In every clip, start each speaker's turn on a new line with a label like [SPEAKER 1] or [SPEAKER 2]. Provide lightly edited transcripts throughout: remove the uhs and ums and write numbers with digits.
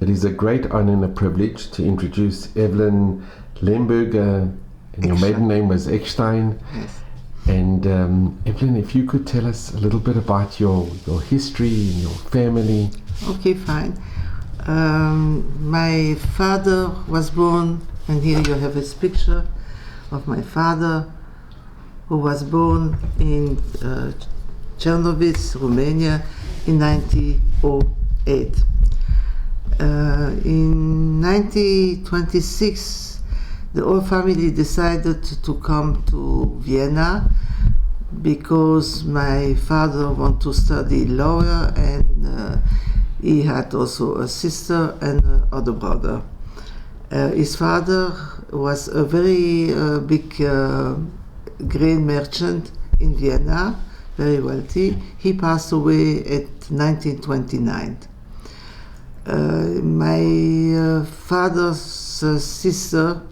[SPEAKER 1] It is a great honor and a privilege to introduce Eveline Lemberger, and your maiden name was Eckstein.
[SPEAKER 2] Yes.
[SPEAKER 1] And Eveline, if you could tell us a little bit about your history and your family.
[SPEAKER 2] Okay, fine. My father was born, and here you have his picture of my father, who was born in Chernovic, Romania, in 1908. In 1926, the whole family decided to come to Vienna because my father wanted to study law, and he had also a sister and another brother. His father was a very big grain merchant in Vienna, very wealthy. He passed away at 1929. My father's sister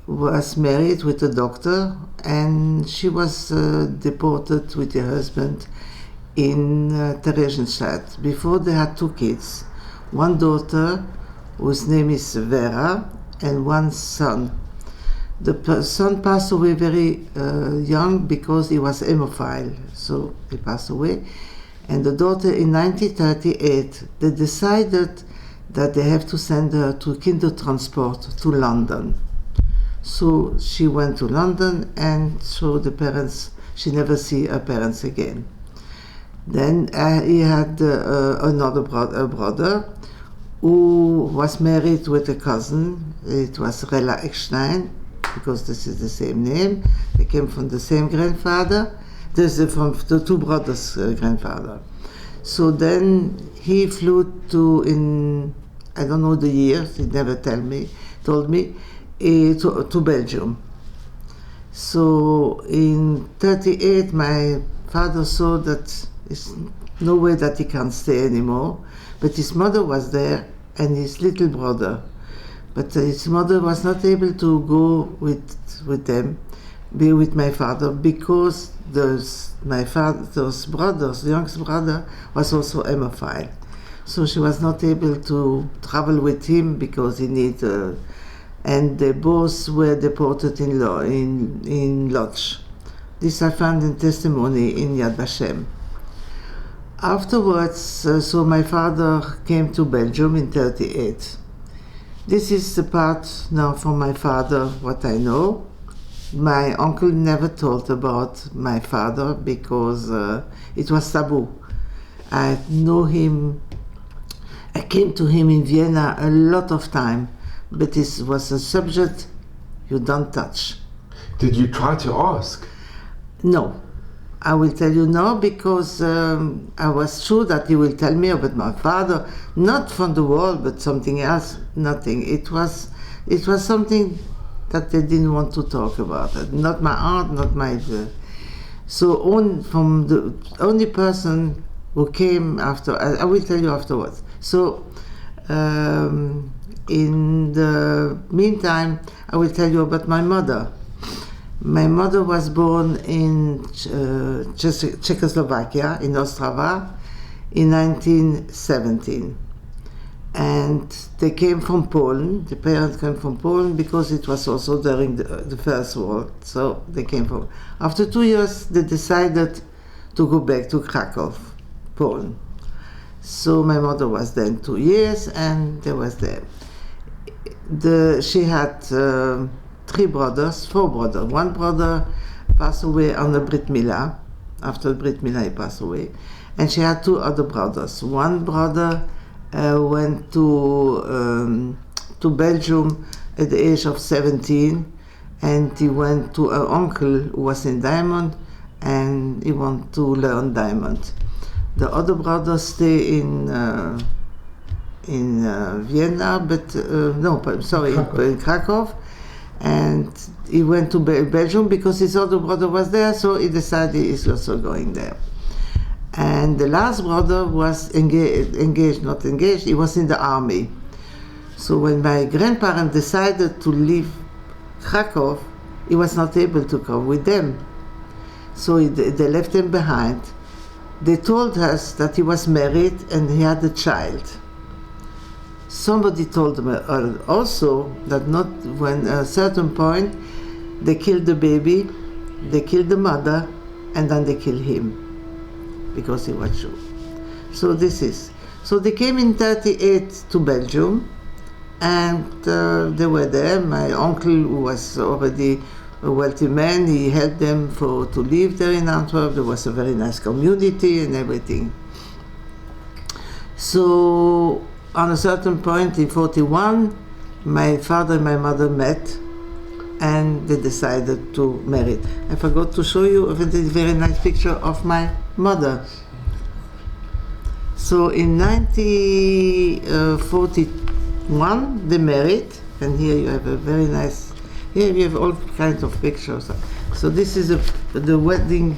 [SPEAKER 2] was married with a doctor, and she was deported with her husband in Theresienstadt. Before, they had two kids, one daughter whose name is Vera, and one son. The son passed away very young because he was hemophile, so he passed away. And the daughter, in 1938, they decided that they have to send her to Kindertransport to London. So she went to London, and so the parents, she never see her parents again. Then he had another brother who was married with a cousin. It was Rella Eckstein, because this is the same name. They came from the same grandfather. This is from the two brothers' grandfather. So then he flew to, in, I don't know the years, he never told me, to Belgium. So in 1938, my father saw that there's no way that he can stay anymore, but his mother was there and his little brother. But his mother was not able to go with them, be with my father, because my father's brothers, the youngest brother, was also hemophile. So she was not able to travel with him because he needed, and they both were deported in Lodz. This I found in testimony in Yad Vashem. Afterwards, so my father came to Belgium in 1938. This is the part now from my father, what I know. My uncle never told about my father because it was taboo. I know him, I came to him in Vienna a lot of time, but this was a subject you don't touch.
[SPEAKER 1] Did you try to ask?
[SPEAKER 2] No. I will tell you no, because I was sure that he will tell me about my father, not from the war, but something else, nothing. It was something that they didn't want to talk about. Not my aunt, not my... So from the only person who came after, I will tell you afterwards. So in the meantime, I will tell you about my mother. My mother was born in Czechoslovakia, in Ostrava, in 1917. And they came from Poland. The parents came from Poland because it was also during the First War. So they came from... After 2 years, they decided to go back to Krakow, Poland. So my mother was then 2 years, and they was there. She had... four brothers. One brother passed away on the Brit Milah. After Brit Milah, he passed away. And she had two other brothers. One brother went to Belgium at the age of 17, and he went to an uncle who was in diamond, and he wanted to learn diamond. The other brother stayed in Vienna, but in Krakow. And he went to Belgium because his other brother was there, so he decided he's also going there. And the last brother was not engaged, he was in the army. So when my grandparents decided to leave Krakow, he was not able to come with them. So they left him behind. They told us that he was married and he had a child. somebody told them also that not when at a certain point they killed the baby, they killed the mother, and then they killed him because he was Jew. So this is. So they came in 1938 to Belgium, and they were there. My uncle, who was already a wealthy man, he helped them to live there in Antwerp. There was a very nice community and everything. So on a certain point in 1941, my father and my mother met, and they decided to marry. I forgot to show you a very nice picture of my mother. So in 1941 they married, and here you have a very nice. Here you have all kinds of pictures. So this is the wedding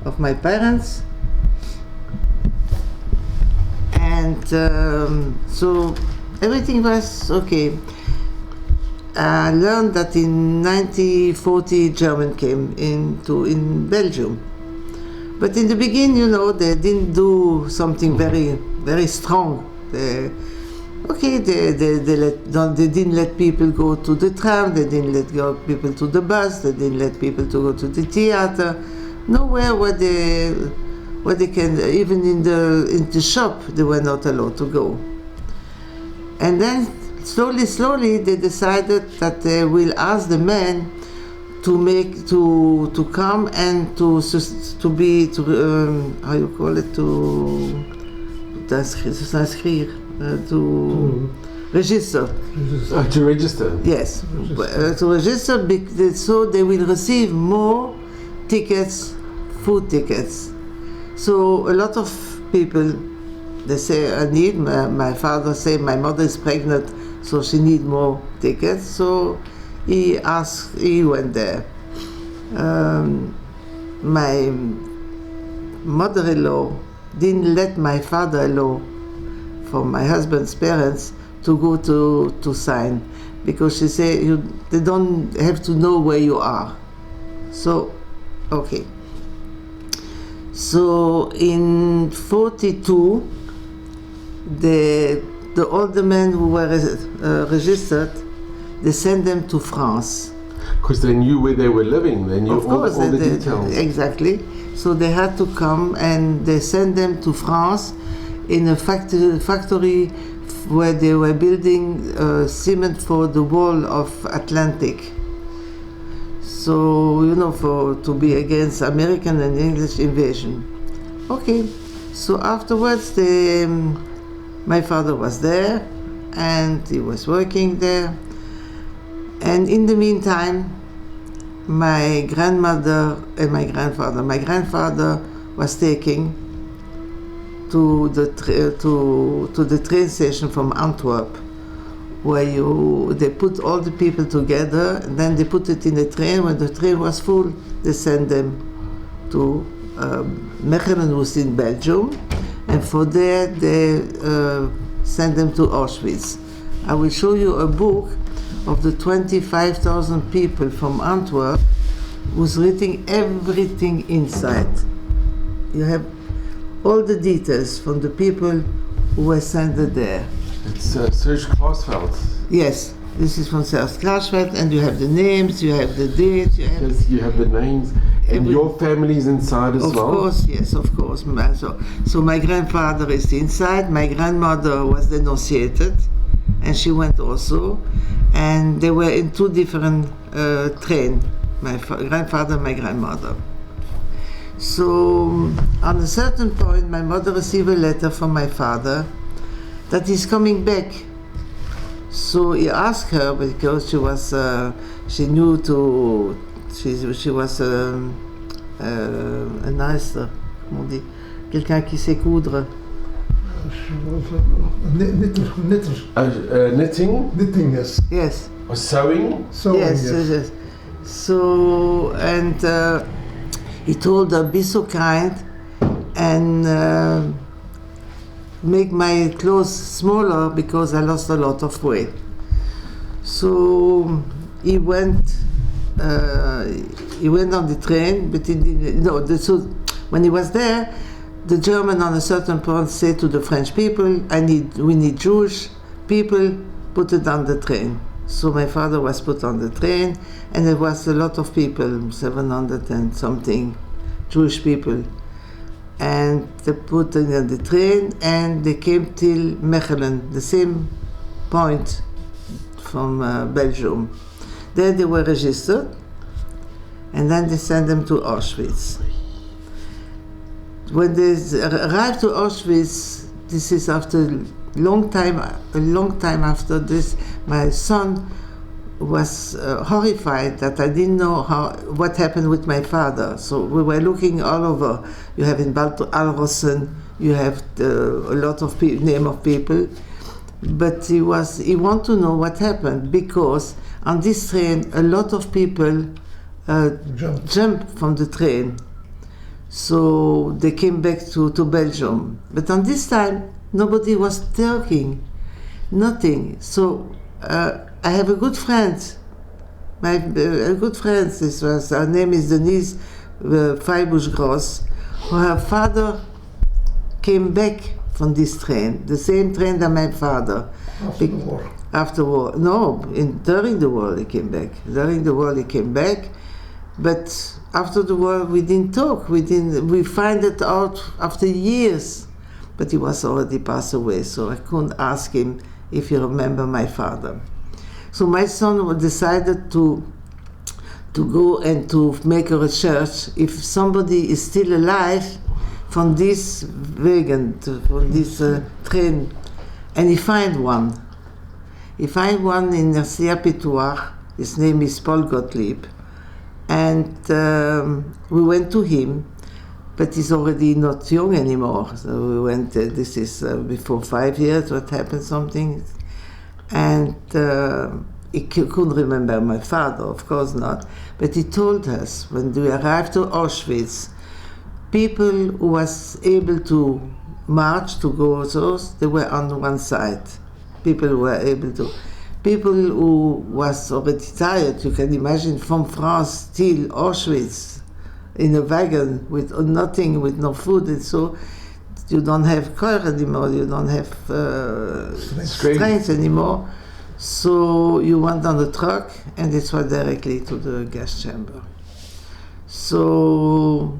[SPEAKER 2] of my parents, and so everything was okay. I learned that in 1940 German came in Belgium. But in the beginning, they didn't do something very, very strong. They didn't let people go to the tram, they didn't let people to the bus, they didn't let people to go to the theater. Nowhere where they can, even in the shop, they were not allowed to go. And then slowly they decided that they will ask the men to come and to how you call it, to register.
[SPEAKER 1] To register?
[SPEAKER 2] Yes, to register, so they will receive more tickets, food tickets. So a lot of people, they say, I need, my father say, my mother is pregnant, so she need more tickets. So he went there. My mother-in-law didn't let my father-in-law, from my husband's parents, to go to sign, because she said they don't have to know where you are. So, okay. So in 1942, the older men who were registered, they sent them to France.
[SPEAKER 1] Because they knew where they were living, they knew all the details.
[SPEAKER 2] Exactly. So they had to come, and they sent them to France in a factory where they were building cement for the wall of Atlantic. So, to be against American and English invasion. Okay. So afterwards, my father was there, and he was working there. And in the meantime, my grandmother and my grandfather was taking to the train station from Antwerp, where they put all the people together, and then they put it in the train. When the train was full, they sent them to Mechelen, who's in Belgium, and for there they sent them to Auschwitz. I will show you a book of the 25,000 people from Antwerp who's writing everything inside. You have all the details from the people who were sent there.
[SPEAKER 1] It's Serge Klaasveld.
[SPEAKER 2] Yes, this is from Serge Klaasveld, and you have the names, you have the dates,
[SPEAKER 1] you have the names, and your family's inside as well?
[SPEAKER 2] Of course, yes, of course. So my grandfather is inside, my grandmother was denunciated, and she went also, and they were in two different trains, my grandfather and my grandmother. So on a certain point, my mother received a letter from my father that he's coming back. So he asked her, because she was un aster, comment on dit, quelqu'un qui sait coudre.
[SPEAKER 1] Knitting?
[SPEAKER 3] Knitting, yes.
[SPEAKER 2] Yes.
[SPEAKER 1] Or sewing?
[SPEAKER 3] Sewing,
[SPEAKER 2] yes. So, and he told her, be so kind and make my clothes smaller because I lost a lot of weight. So he went on the train, but he didn't, so when he was there, the German on a certain point said to the French people, we need Jewish people, put it on the train. So my father was put on the train, and there was a lot of people, 700 and something Jewish people. And they put it on the train, and they came till Mechelen, the same point from Belgium. There they were registered, and then they sent them to Auschwitz. When they arrived to Auschwitz, this is after a long time after this, my son was horrified that I didn't know what happened with my father. So we were looking all over. You have in Alrossen, you have a lot of name of people, but he wanted to know what happened, because on this train a lot of people jumped from the train. So they came back to Belgium. But on this time, nobody was talking, nothing. So I have a good friend. Her name is Denise Freibusch-Gross. Her father came back from this train, the same train that my father.
[SPEAKER 3] After the war?
[SPEAKER 2] After war. No, during the war he came back. During the war he came back, but after the war we didn't talk. We find it out after years, but he was already passed away, so I couldn't ask him if he remember my father. So my son decided to go and to make a research if somebody is still alive from this wagon, from this train, and he find one. He find one in Nercia-Pétoire. His name is Paul Gottlieb, and we went to him, but he's already not young anymore. So we went. This is before 5 years. What happened? Something, and he couldn't remember my father, of course not. But he told us when we arrived to Auschwitz, people who was able to march to go, they were on one side. People who were able to. People who was already tired, you can imagine, from France till Auschwitz, in a wagon with nothing, with no food, and so you don't have courage anymore, you don't have strength anymore. So you went on the truck, and it was directly to the gas chamber. So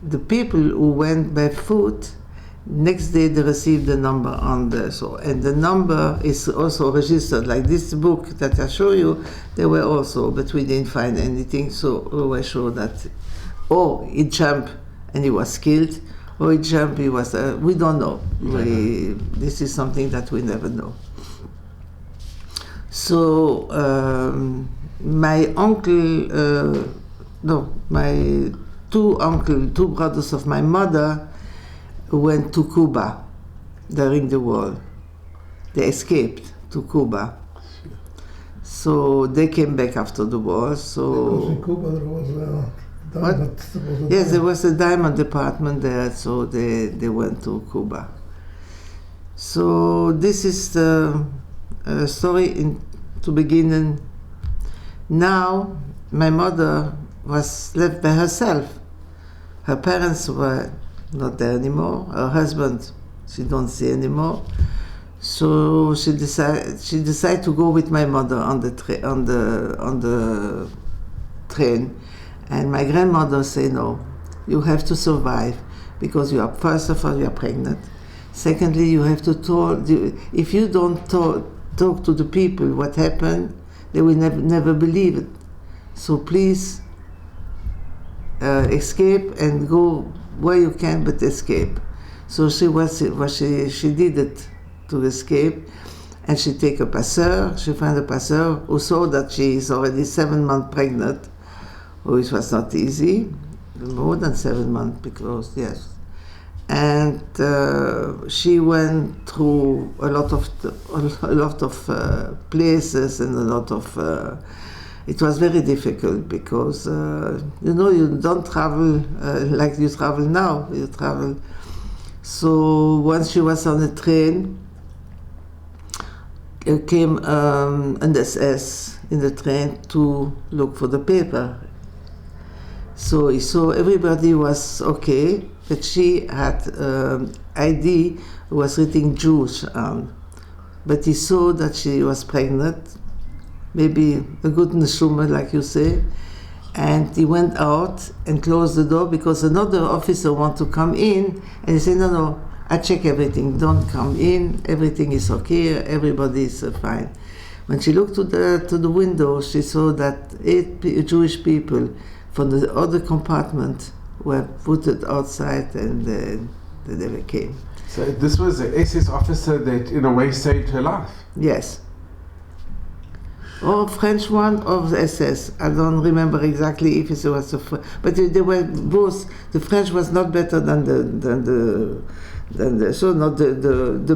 [SPEAKER 2] the people who went by foot, next day they received the number on and the number is also registered, like this book that I show you, they were also, but we didn't find anything, so we were sure that, he jumped and he was killed, or he jumped, he was, we don't know. This is something that we never know. So my uncle, my two brothers of my mother went to Cuba during the war. They escaped to Cuba. So they came back after the war. So
[SPEAKER 3] because in Cuba there was a diamond.
[SPEAKER 2] Yes, there was a diamond department there, so they went to Cuba. So this is the story to begin. Now my mother was left by herself. Her parents were not there anymore. Her husband, she don't see anymore. So she decided to go with my mother on the train. And my grandmother said, no, you have to survive, because first of all, you are pregnant. Secondly, you have to talk. If you don't talk to the people what happened, they will never believe it. So please escape and go where you can, but escape. So she did it to escape, and she take a passeur. She found a passeur who saw that she is already 7 months pregnant, which was not easy, more than 7 months, because yes. And she went through a lot of places and a lot of. It was very difficult because you don't travel like you travel now. You travel. So once she was on the train, came an SS in the train to look for the paper. So he saw everybody was okay, but she had ID who was written Jewish on. But he saw that she was pregnant, maybe a good neshama, like you say, and he went out and closed the door because another officer wanted to come in, and he said, no, I check everything, don't come in, everything is okay, everybody is fine. When she looked to the window, she saw that 8 Jewish people from the other compartment were put outside, and they never came.
[SPEAKER 1] So this was an SS officer that in a way saved her life.
[SPEAKER 2] Yes. Or French one or the SS. I don't remember exactly if it was but they were both. The French was not better than the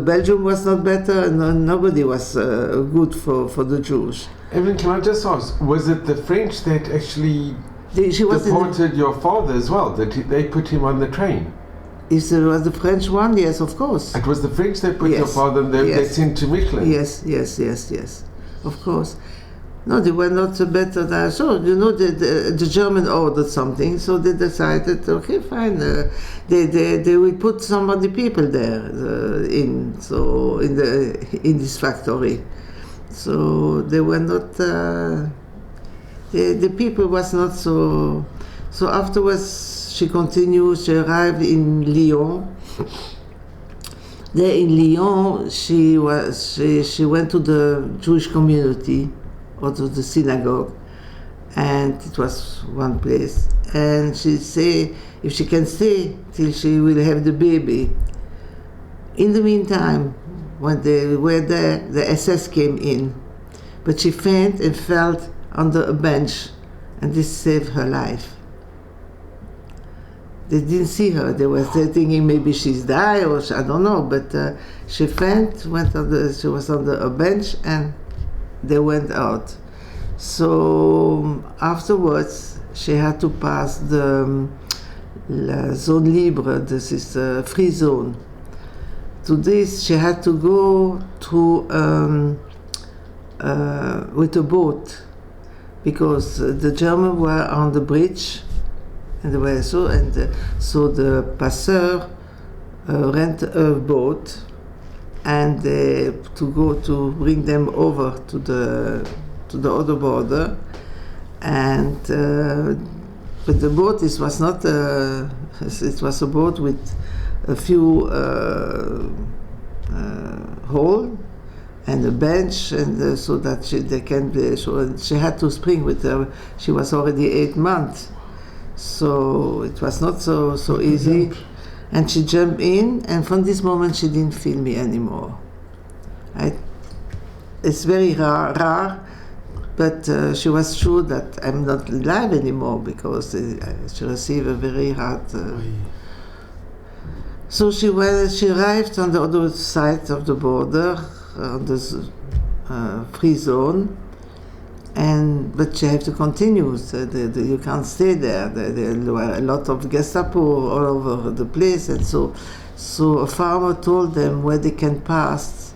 [SPEAKER 2] Belgium was not better, and nobody was good for the Jews.
[SPEAKER 1] Evelyn, can I just ask, was it the French that actually deported your father as well? That they put him on the train?
[SPEAKER 2] If it was the French one, yes, of course.
[SPEAKER 1] It was the French that put your father and they sent to Michelin?
[SPEAKER 2] Yes, of course. No, they were not better than... So, you know, the German ordered something, so they decided, okay, fine, they will put some of the people there in this factory. So they were not... the people was not so... So afterwards, she continued, she arrived in Lyon. There in Lyon, she went to the Jewish community, or to the synagogue, and it was one place. And she said if she can stay till she will have the baby. In the meantime, when they were there, the SS came in, but she fainted and fell under a bench, and this saved her life. They didn't see her. They were thinking maybe she's died or I don't know. But she fainted, she was under a bench, and they went out. So afterwards, she had to pass the la zone libre. This is the free zone. To this, she had to go to with a boat because the Germans were on the bridge. And they were so the passeur rent a boat, and to bring them over to the other border, and but the boat was not it was a boat with a few hole and a bench, and so that they can be. So she had to spring with her. She was already 8 months. So it was not so easy, and she jumped in, and from this moment she didn't feel me anymore. It's very rare, but she was sure that I'm not alive anymore because she received a very hard. So she arrived on the other side of the border, on the free zone. But she had to continue. So you can't stay there. There were a lot of Gestapo all over the place, and so a farmer told them where they can pass.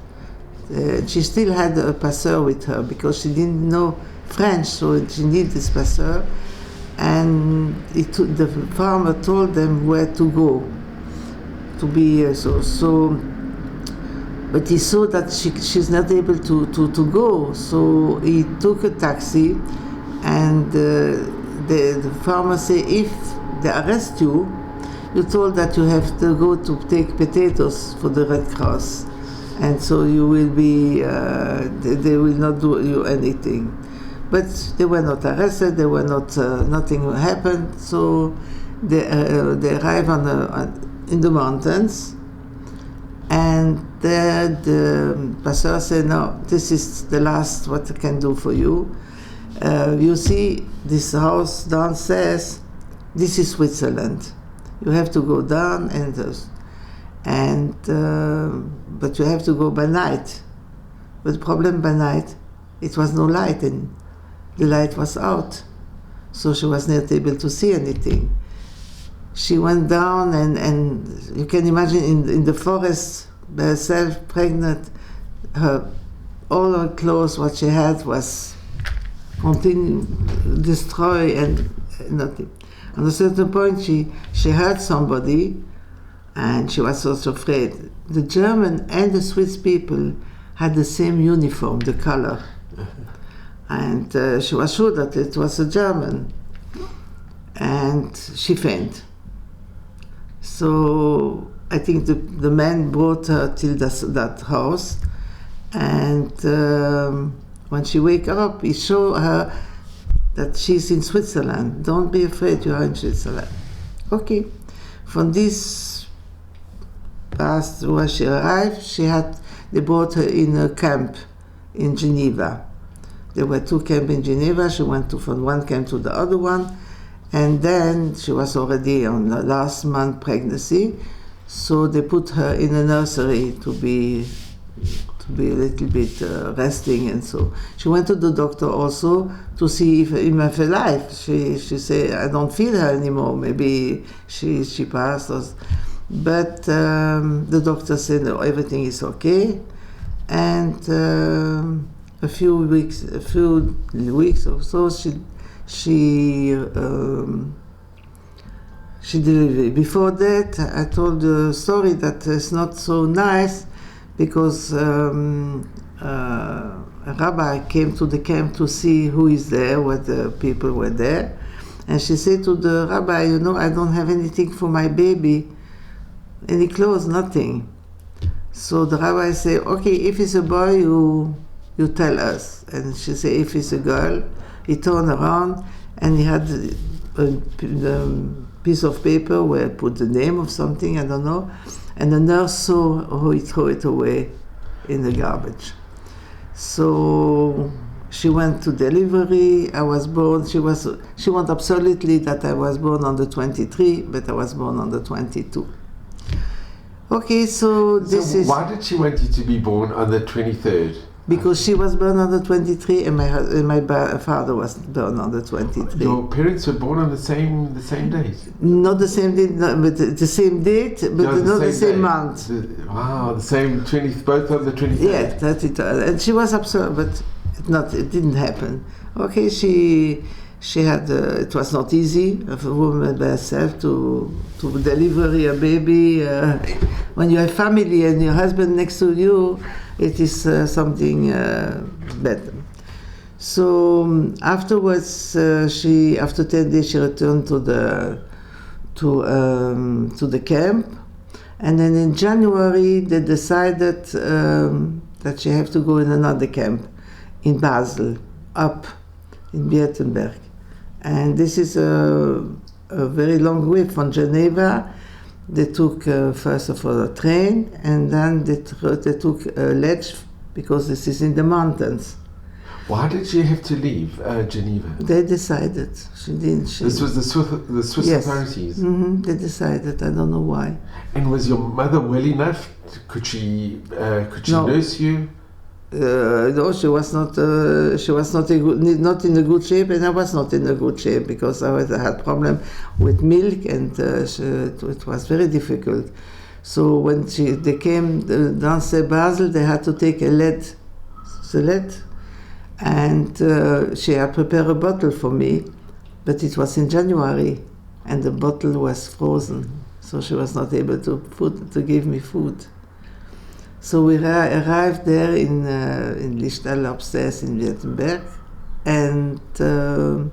[SPEAKER 2] She still had a passeur with her because she didn't know French, so she needed this passeur. And the farmer told them where to go to be But he saw that she's not able to go, so he took a taxi, and the farmer said, if they arrest you, you told that you have to go to take potatoes for the Red Cross, and so you will be, they will not do you anything. But they were not arrested, they were not, nothing happened, so they arrived in the mountains. And there the pastor said, no, this is the last what I can do for you. You see this house downstairs, this is Switzerland. You have to go down but you have to go by night. But the problem by night, it was no light and the light was out. So she was not able to see anything. She went down and you can imagine in the forest by herself, pregnant, all her clothes, what she had was destroyed and nothing. At a certain point, she heard somebody, and she was also afraid. The German and the Swiss people had the same uniform, the color. And she was sure that it was a German. And she fainted. So I think the man brought her till that house. And when she wake up, he showed her that she's in Switzerland. Don't be afraid, you are in Switzerland. Okay. From this past where she arrived, they brought her in a camp in Geneva. There were 2 camps in Geneva. She went from one camp to the other one. And then she was already on the last month pregnancy. So they put her in a nursery to be a little bit resting, and so she went to the doctor also to see if I'm alive. She said, I don't feel her anymore. Maybe she passed us. But the doctor said, no, everything is okay. And a few weeks or so, she delivered. Before that, I told the story that it's not so nice, because a rabbi came to the camp to see who is there, what the people were there. And she said to the rabbi, you know, I don't have anything for my baby, any clothes, nothing. So the rabbi said, okay, if it's a boy, you tell us. And she said, if it's a girl, he turned around and he had a piece of paper where he put the name of something, I don't know. And the nurse saw how he threw it away in the garbage. So she went to delivery. I was born. She wanted absolutely that I was born on the 23, but I was born on the 22. Okay, so this is.
[SPEAKER 1] Why did she want you to be born on the 23rd?
[SPEAKER 2] Because she was born on the 23 and my father was born on the 23.
[SPEAKER 1] Your parents were born on the same date?
[SPEAKER 2] Not the same date, but the same date, but not the same month.
[SPEAKER 1] Wow, the same 20, both on the 23rd.
[SPEAKER 2] Yeah, that's it. And she was upset, but it didn't happen. Okay, she had, it was not easy of a woman by herself to deliver a baby. When you have family and your husband next to you, it is something better. So afterwards, after 10 days, she returned to the camp, and then in January they decided that she have to go in another camp in Basel, up in Württemberg, and this is a very long way from Geneva. They took first of all a train, and then they took a ledge, because this is in the mountains.
[SPEAKER 1] Why did she have to leave Geneva?
[SPEAKER 2] They decided. She didn't.
[SPEAKER 1] This was the Swiss
[SPEAKER 2] yes.
[SPEAKER 1] authorities?
[SPEAKER 2] Mm-hmm. They decided. I don't know why.
[SPEAKER 1] And was your mother well enough? Could she
[SPEAKER 2] No.
[SPEAKER 1] nurse you?
[SPEAKER 2] No, she was not. She was not not in a good shape, and I was not in a good shape, because I had problem with milk, and it was very difficult. So when they came downstairs Basel, they had to take a lead, and she had prepared a bottle for me, but it was in January, and the bottle was frozen, so she was not able to give me food. So we arrived there in Lichtal upstairs in Württemberg, and the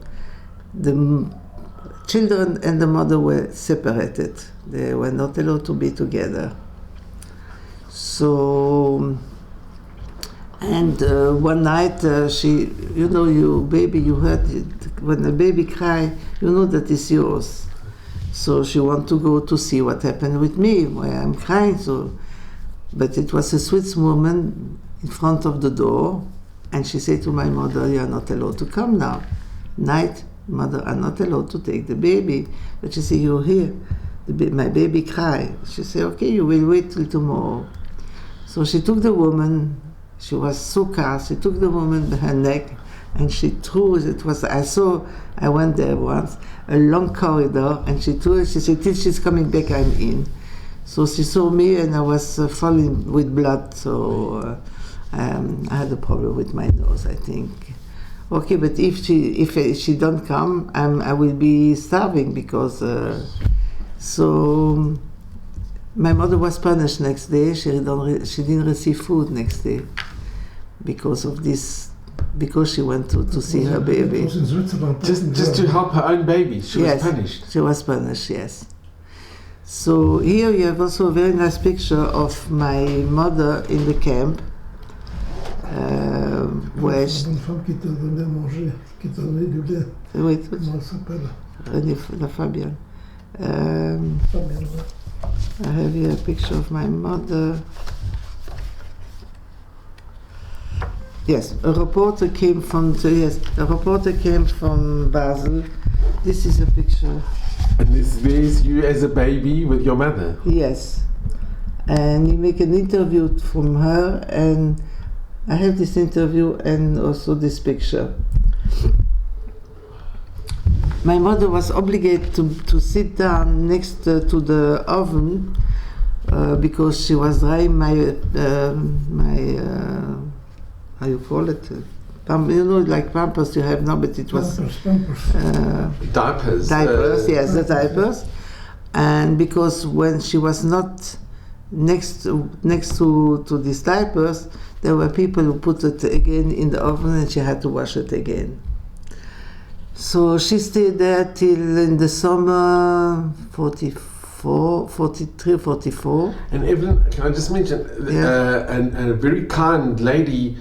[SPEAKER 2] children and the mother were separated. They were not allowed to be together. So, and one night you heard it, when a baby cry, you know that it's yours. So she wanted to go to see what happened with me, why I'm crying. But it was a Swiss woman in front of the door, and she said to my mother, you are not allowed to come now. Night, mother, I'm not allowed to take the baby. But she said, you're here. My baby cry. She said, okay, you will wait till tomorrow. So she took the woman, she was so calm, she took the woman by her neck, and she threw it. I went there once, a long corridor, and she threw it. She said, till she's coming back, I'm in. So she saw me, and I was falling with blood, so I had a problem with my nose, I think. Okay, but if she don't come, I will be starving because. So my mother was punished next day. She didn't receive food next day because of this. Because she went to see her baby.
[SPEAKER 1] Just to help her own baby. She was punished.
[SPEAKER 2] She was punished. Yes. So here you have also a very nice picture of my mother in the camp. Where wait, Fabian. I have here a picture of my mother. Yes, a reporter came from Basel. This is a picture.
[SPEAKER 1] And there's you as a baby with your mother.
[SPEAKER 2] Yes, and you make an interview from her, and I have this interview and also this picture. My mother was obligated to sit down next to the oven because she was drying my how you call it? You know, like pampers you have now, but it was
[SPEAKER 1] diapers.
[SPEAKER 2] Diapers, yes, the diapers. And because when she was not next to these diapers, there were people who put it again in the oven, and she had to wash it again. So she stayed there till in the summer 43, 44.
[SPEAKER 1] And Eveline, can I just mention, and a very kind lady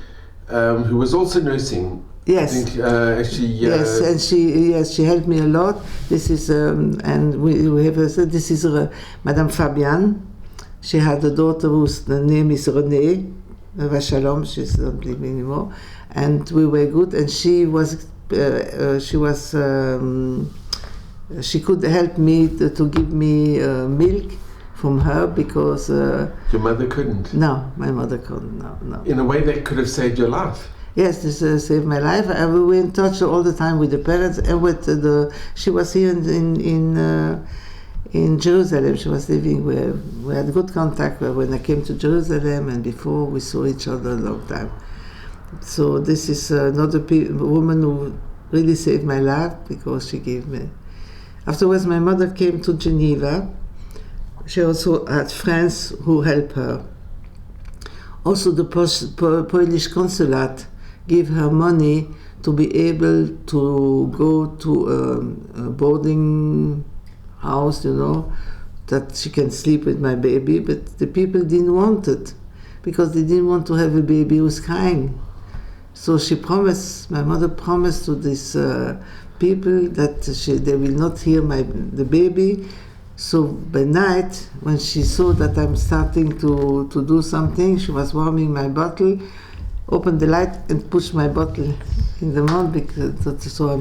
[SPEAKER 1] who was also nursing.
[SPEAKER 2] Yes.
[SPEAKER 1] I think,
[SPEAKER 2] yes, and she helped me a lot. This is and we have this is Madame Fabian. She had a daughter whose name is Renée Vachalom. She's not living anymore, and we were good. And she could help me to give me milk from her because
[SPEAKER 1] your mother couldn't.
[SPEAKER 2] No, my mother couldn't. No.
[SPEAKER 1] In a way, that could have saved your life.
[SPEAKER 2] Yes, this saved my life. We were in touch all the time with the parents and with she was here in Jerusalem. She was living where we had good contact when I came to Jerusalem, and before we saw each other a long time. So this is another woman who really saved my life because she gave me. Afterwards, my mother came to Geneva. She also had friends who helped her. Also, the Polish consulate gave her money to be able to go to a boarding house, that she can sleep with my baby. But the people didn't want it because they didn't want to have a baby who was crying. So my mother promised to these people that they will not hear the baby. So by night, when she saw that I'm starting to do something, she was warming my bottle, opened the light and pushed my bottle in the mouth so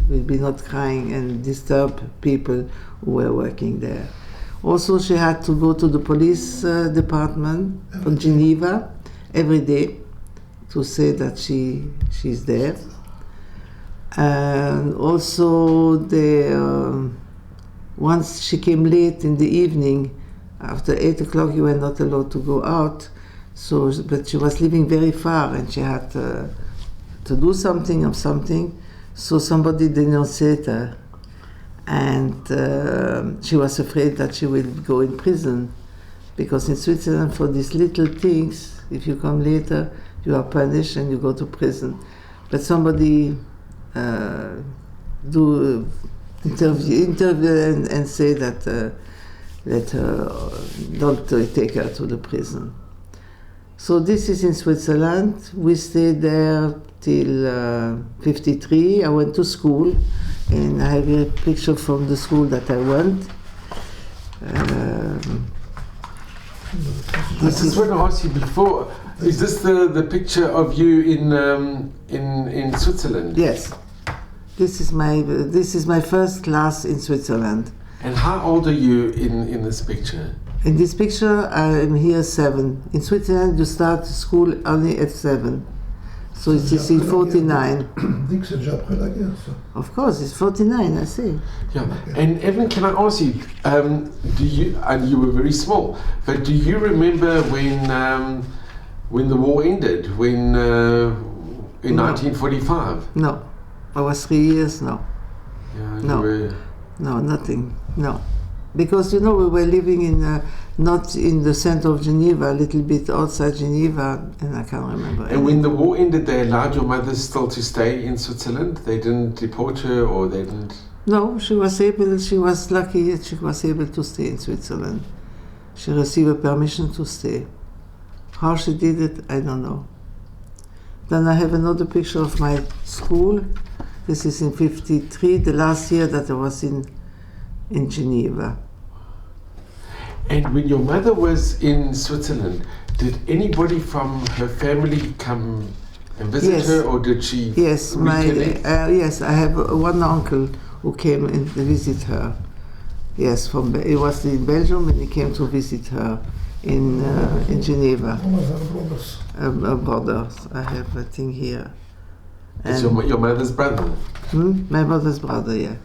[SPEAKER 2] will be not crying and disturb people who were working there. Also, she had to go to the police department from Geneva every day to say that she's there. And also once she came late in the evening, after 8 o'clock you were not allowed to go out, but she was living very far and she had to do something, so somebody denunciated her, and she was afraid that she will go in prison, because in Switzerland for these little things, if you come later, you are punished and you go to prison. But somebody interview and say that let her don't take her to the prison. So this is in Switzerland. We stayed there till 53. I went to school, and I have a picture from the school that I went.
[SPEAKER 1] This is what I asked you before. Is this the picture of you in Switzerland?
[SPEAKER 2] Yes. This is my first class in Switzerland.
[SPEAKER 1] And how old are you in this picture?
[SPEAKER 2] In this picture, I am here 7. In Switzerland, you start school only at 7. So it is in 49. Of course, it's 49, I say.
[SPEAKER 1] Yeah. And Eveline, can I ask you, and you were very small, but do you remember when the war ended, when in 1945?
[SPEAKER 2] No. I was 3 years, no.
[SPEAKER 1] Yeah,
[SPEAKER 2] No.
[SPEAKER 1] you were...
[SPEAKER 2] No, nothing, no. Because, we were living in, not in the center of Geneva, a little bit outside Geneva, and I can't remember.
[SPEAKER 1] And when the war ended, they allowed your mother still to stay in Switzerland? They didn't deport her, or they didn't...
[SPEAKER 2] No, she was lucky that she was able to stay in Switzerland. She received a permission to stay. How she did it, I don't know. Then I have another picture of my school. This is in 1953, the last year that I was in Geneva.
[SPEAKER 1] And when your mother was in Switzerland, did anybody from her family come and visit her, or did she
[SPEAKER 2] Yes, yes, I have one uncle who came and visit her. Yes, it was in Belgium, and he came to visit her in Geneva. Brothers, I have a thing here.
[SPEAKER 1] It's your mother's brother?
[SPEAKER 2] My mother's brother, yeah.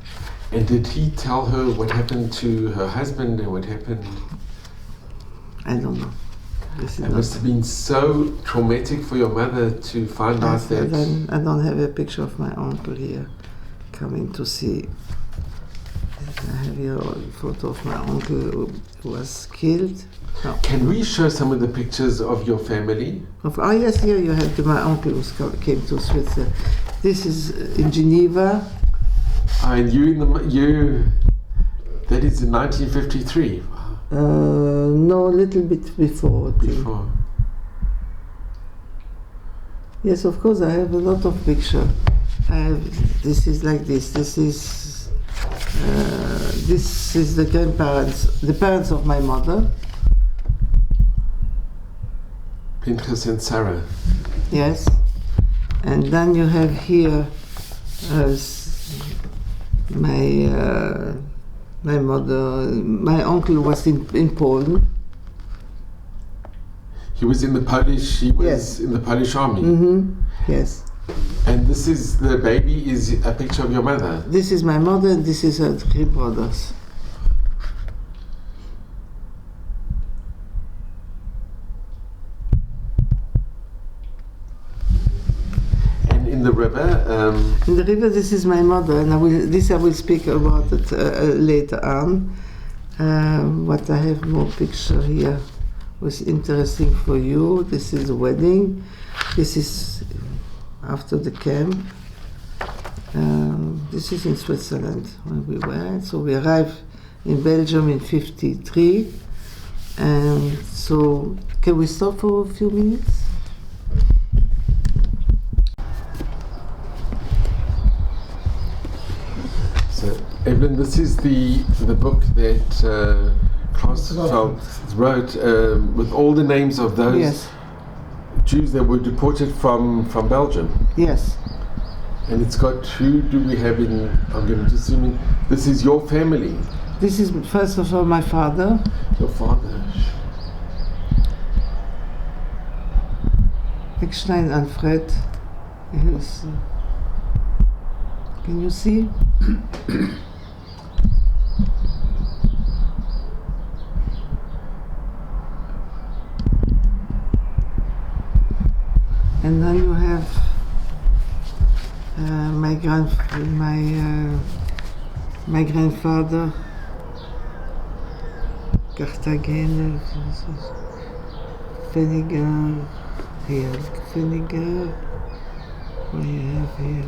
[SPEAKER 1] And did he tell her what happened to her husband and what happened?
[SPEAKER 2] I don't know.
[SPEAKER 1] It must have been so traumatic for your mother to find out that...
[SPEAKER 2] I don't have a picture of my uncle here coming to see. I have here a photo of my uncle who was killed. No.
[SPEAKER 1] Can we show some of the pictures of your family?
[SPEAKER 2] Oh yes, here you have my uncle who came to Switzerland. This is in Geneva.
[SPEAKER 1] And that is in 1953?
[SPEAKER 2] No, a little bit before.
[SPEAKER 1] Before.
[SPEAKER 2] Yes, of course, I have a lot of pictures. This is like this. This is the grandparents, the parents of my mother.
[SPEAKER 1] Pinchas and Sarah.
[SPEAKER 2] Yes. And then you have here my mother, my uncle was in Poland.
[SPEAKER 1] He was in the Polish, in the Polish army?
[SPEAKER 2] Mm-hmm. Yes.
[SPEAKER 1] And this is, the baby is a picture of your mother?
[SPEAKER 2] This is my mother, and this is her 3 brothers.
[SPEAKER 1] In the river?
[SPEAKER 2] In the river, this is my mother, and I will speak about it later on. What I have more picture here was interesting for you. This is a wedding. This is after the camp. This is in Switzerland when we were. So we arrived in Belgium in 1953. And so, can we stop for a few minutes?
[SPEAKER 1] Eveline, this is the book that Klausfeld wrote with all the names of those Jews that were deported from Belgium.
[SPEAKER 2] Yes.
[SPEAKER 1] And it's got, who do we have in, I'm going to assume in, this is your family.
[SPEAKER 2] This is first of all my father.
[SPEAKER 1] Your father.
[SPEAKER 2] Eckstein Alfred. Can you see? And then you have my grandfather, Cartagena, Feniger, here, Feniger, what do you have here?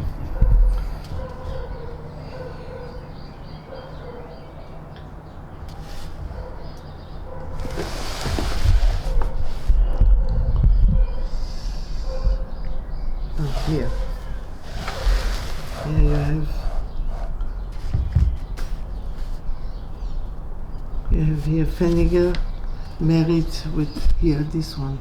[SPEAKER 2] Here. Here you have here Feniger married with here this one.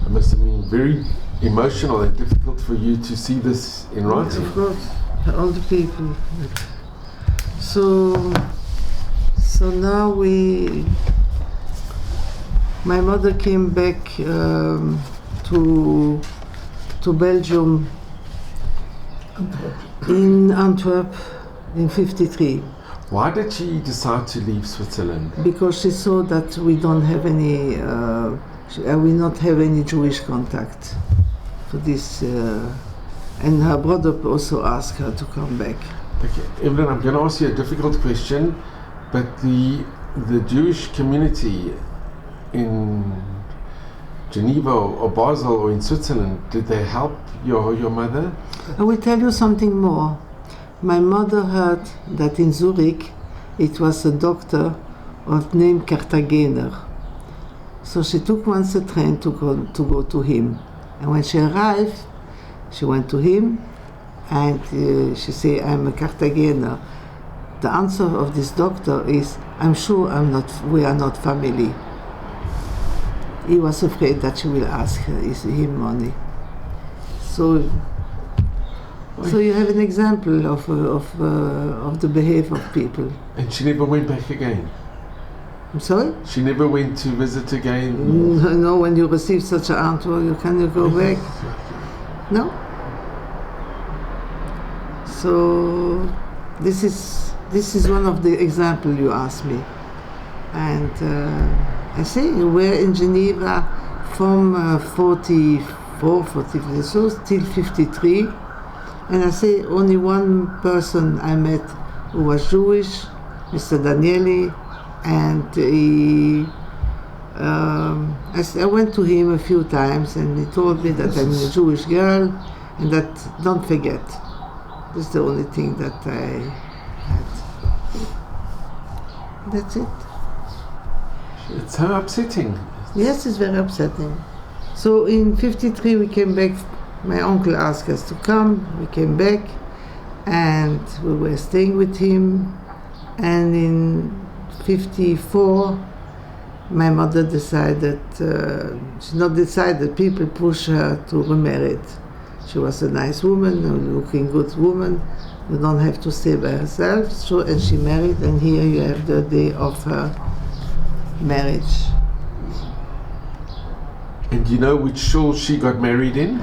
[SPEAKER 1] It must have been very emotional and difficult for you to see this in writing.
[SPEAKER 2] Of course. All the people. So now my mother came back to Belgium in Antwerp in 53.
[SPEAKER 1] Why did she decide to leave Switzerland?
[SPEAKER 2] Because she saw that we don't have any, we not have any Jewish contact for this, and her brother also asked her to come back.
[SPEAKER 1] Okay, Eveline, I'm going to ask you a difficult question, but the Jewish community in Geneva or Basel or in Switzerland, did they help your mother?
[SPEAKER 2] I will tell you something more. My mother heard that in Zurich it was a doctor named Cartagener. So she took once a train to go to him. And when she arrived, she went to him and she said, "I'm a Cartagener." The answer of this doctor is, "I'm sure we are not family." He was afraid that she will ask him money. So you have an example of the behavior of people.
[SPEAKER 1] And she never went back again?
[SPEAKER 2] I'm sorry?
[SPEAKER 1] She never went to visit again?
[SPEAKER 2] No, when you receive such an answer, can you go back? No? So this is one of the examples you asked me. And I say we're in Geneva from 44, 45, so till 53. And I say only one person I met who was Jewish, Mr. Danieli, and I went to him a few times and he told me that I'm a Jewish girl and that don't forget. That's the only thing that I had. That's it.
[SPEAKER 1] It's so upsetting.
[SPEAKER 2] Yes, it's very upsetting. So in 53 we came back. My uncle asked us to come. We came back and we were staying with him. And in 54 my mother decided, she not decided, people pushed her to remarry. She was a nice woman, a looking good woman. You don't have to stay by herself. So, and she married, and here you have the day of her marriage.
[SPEAKER 1] And do you know which shul she got married in?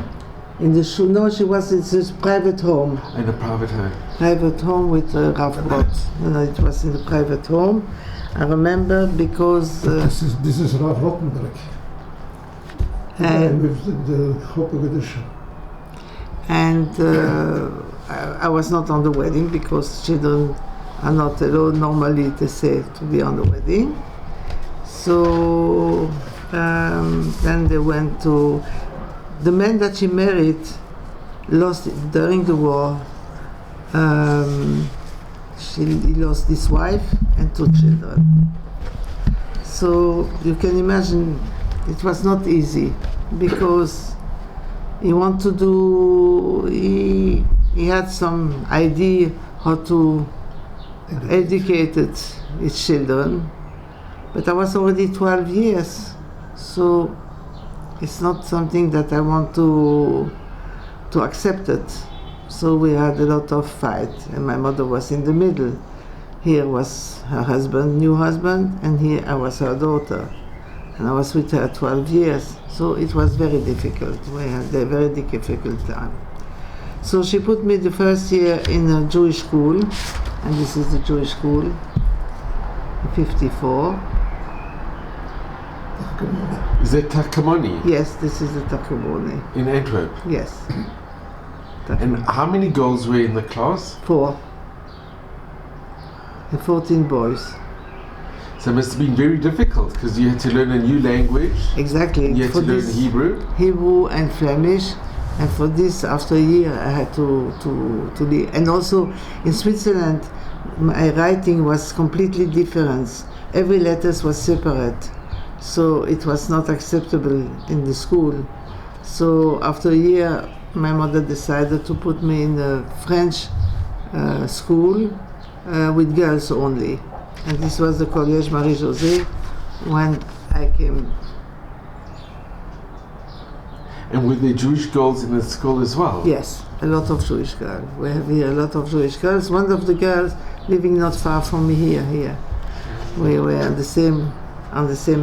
[SPEAKER 2] In the shul, no, she was in this private home.
[SPEAKER 1] In a private home?
[SPEAKER 2] Private home with Rav Brot. No, it was in a private home. I remember because...
[SPEAKER 3] This is Rav Rottenberg.
[SPEAKER 2] And
[SPEAKER 3] with the Hoppe edition.
[SPEAKER 2] And I was not on the wedding because children are not allowed normally to say to be on the wedding. So then they went to the man that she married lost during the war. He lost his wife and 2 children. So you can imagine it was not easy because he wanted to do, he had some idea how to educate his children, but I was already 12 years, so it's not something that I want to accept it. So we had a lot of fight, and my mother was in the middle. Here was her husband, new husband, and here I was her daughter. And I was with her 12 years, so it was very difficult. We had a very difficult time. So she put me the first year in a Jewish school, and this is the Jewish school, 54.
[SPEAKER 1] Is that Takamoni?
[SPEAKER 2] Yes, this is the Takamoni.
[SPEAKER 1] In Antwerp?
[SPEAKER 2] Yes.
[SPEAKER 1] And how many girls were in the class?
[SPEAKER 2] 4. And 14 boys.
[SPEAKER 1] So it must have been very difficult because you had to learn a new language.
[SPEAKER 2] Exactly.
[SPEAKER 1] You had to learn Hebrew.
[SPEAKER 2] Hebrew and Flemish. And for this, after a year, I had to leave. And also in Switzerland, my writing was completely different. Every letter was separate. So it was not acceptable in the school. So after a year, my mother decided to put me in a French school with girls only. And this was the Collège Marie-José when I came.
[SPEAKER 1] And were there Jewish girls in the school as well?
[SPEAKER 2] Yes, a lot of Jewish girls. We have here a lot of Jewish girls. One of the girls living not far from me here. We were on the same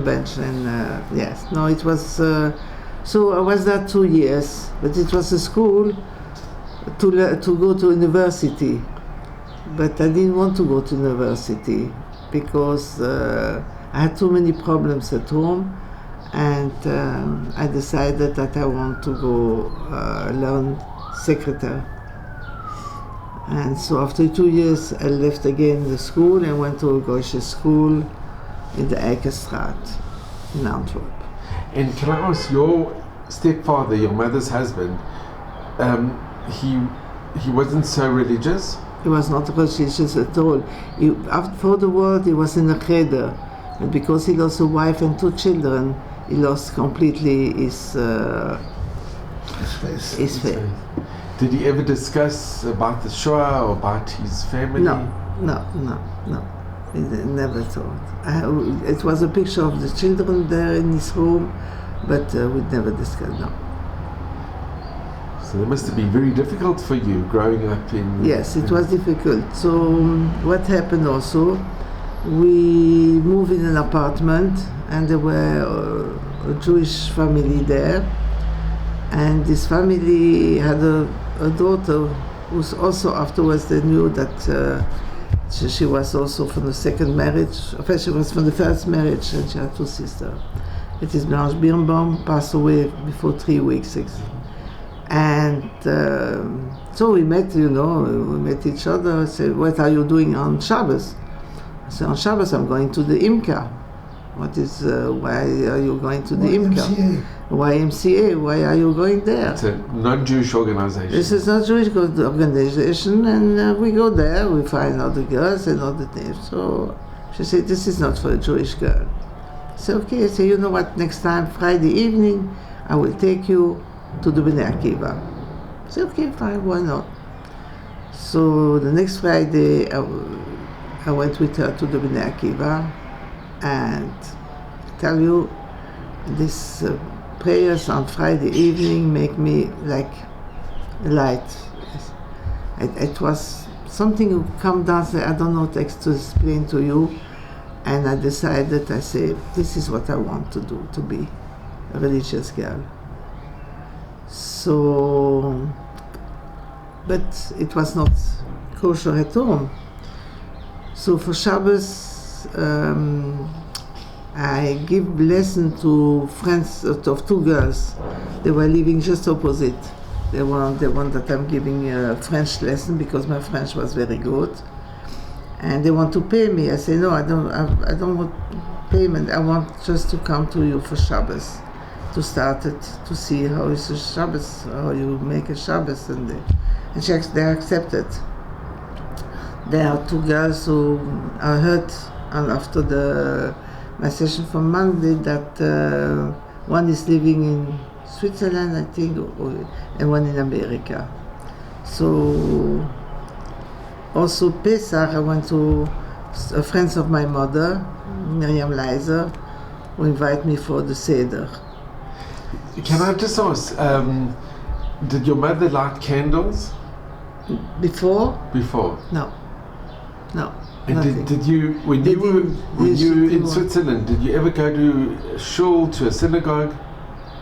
[SPEAKER 2] bench, and yes, no, it was. So I was there 2 years, but it was a school to go to university, but I didn't want to go to university because I had too many problems at home, and I decided that I want to go learn secretary. And so after 2 years, I left again the school and went to a Goische school in the Eikenstraat in Antwerp.
[SPEAKER 1] And can I ask, your stepfather, your mother's husband, he wasn't so religious?
[SPEAKER 2] He was not religious at all. After the war, he was in a cheder, and because he lost a wife and 2 children, he lost completely his faith.
[SPEAKER 1] Did he ever discuss about the Shoah or about his family?
[SPEAKER 2] No. He never thought. It was a picture of the children there in his home, but we never discussed, no.
[SPEAKER 1] So it must have been very difficult for you growing up in...
[SPEAKER 2] Yes, it was difficult. So what happened also, we moved in an apartment and there were a Jewish family there, and this family had a daughter who's also afterwards they knew that she was also from the second marriage. She was from the first marriage, and she had 2 sisters. It is Blanche Birnbaum, passed away before 3 weeks. And so we met, we met each other. I said, what are you doing on Shabbos? I said, on Shabbos I'm going to the Imka. Why are you going to the Imka? YMCA, why are you going there?
[SPEAKER 1] It's a non-Jewish organization.
[SPEAKER 2] This is not Jewish organization, and we go there, we find other girls and other things. So she said, this is not for a Jewish girl. I said, okay. I said, you know what, next time, Friday evening, I will take you to the Bnei Akiva. I said, okay, fine, why not? So the next Friday, I went with her to the Bnei Akiva, and I tell you, this prayers on Friday evening make me like a light. It was something who come down, I don't know to explain to you, and I decided, I say, this is what I want to do, to be a religious girl. So, but it was not kosher at home. So for Shabbos, I give lesson to friends of 2 girls. They were living just opposite. They want that I'm giving a French lesson because my French was very good, and they want to pay me. I say no, I don't want payment. I want just to come to you for Shabbos, to start it, to see how is a Shabbos, how you make a Shabbos, and they accepted. There are 2 girls who I heard after my session from Monday that one is living in Switzerland, I think, and one in America. So also Pesach, I went to friends of my mother, Miriam Leiser, who invited me for the Seder.
[SPEAKER 1] Can I just ask, did your mother light candles?
[SPEAKER 2] Before? No.
[SPEAKER 1] And did you, when you were in Switzerland, did you ever go to a shul, to a synagogue?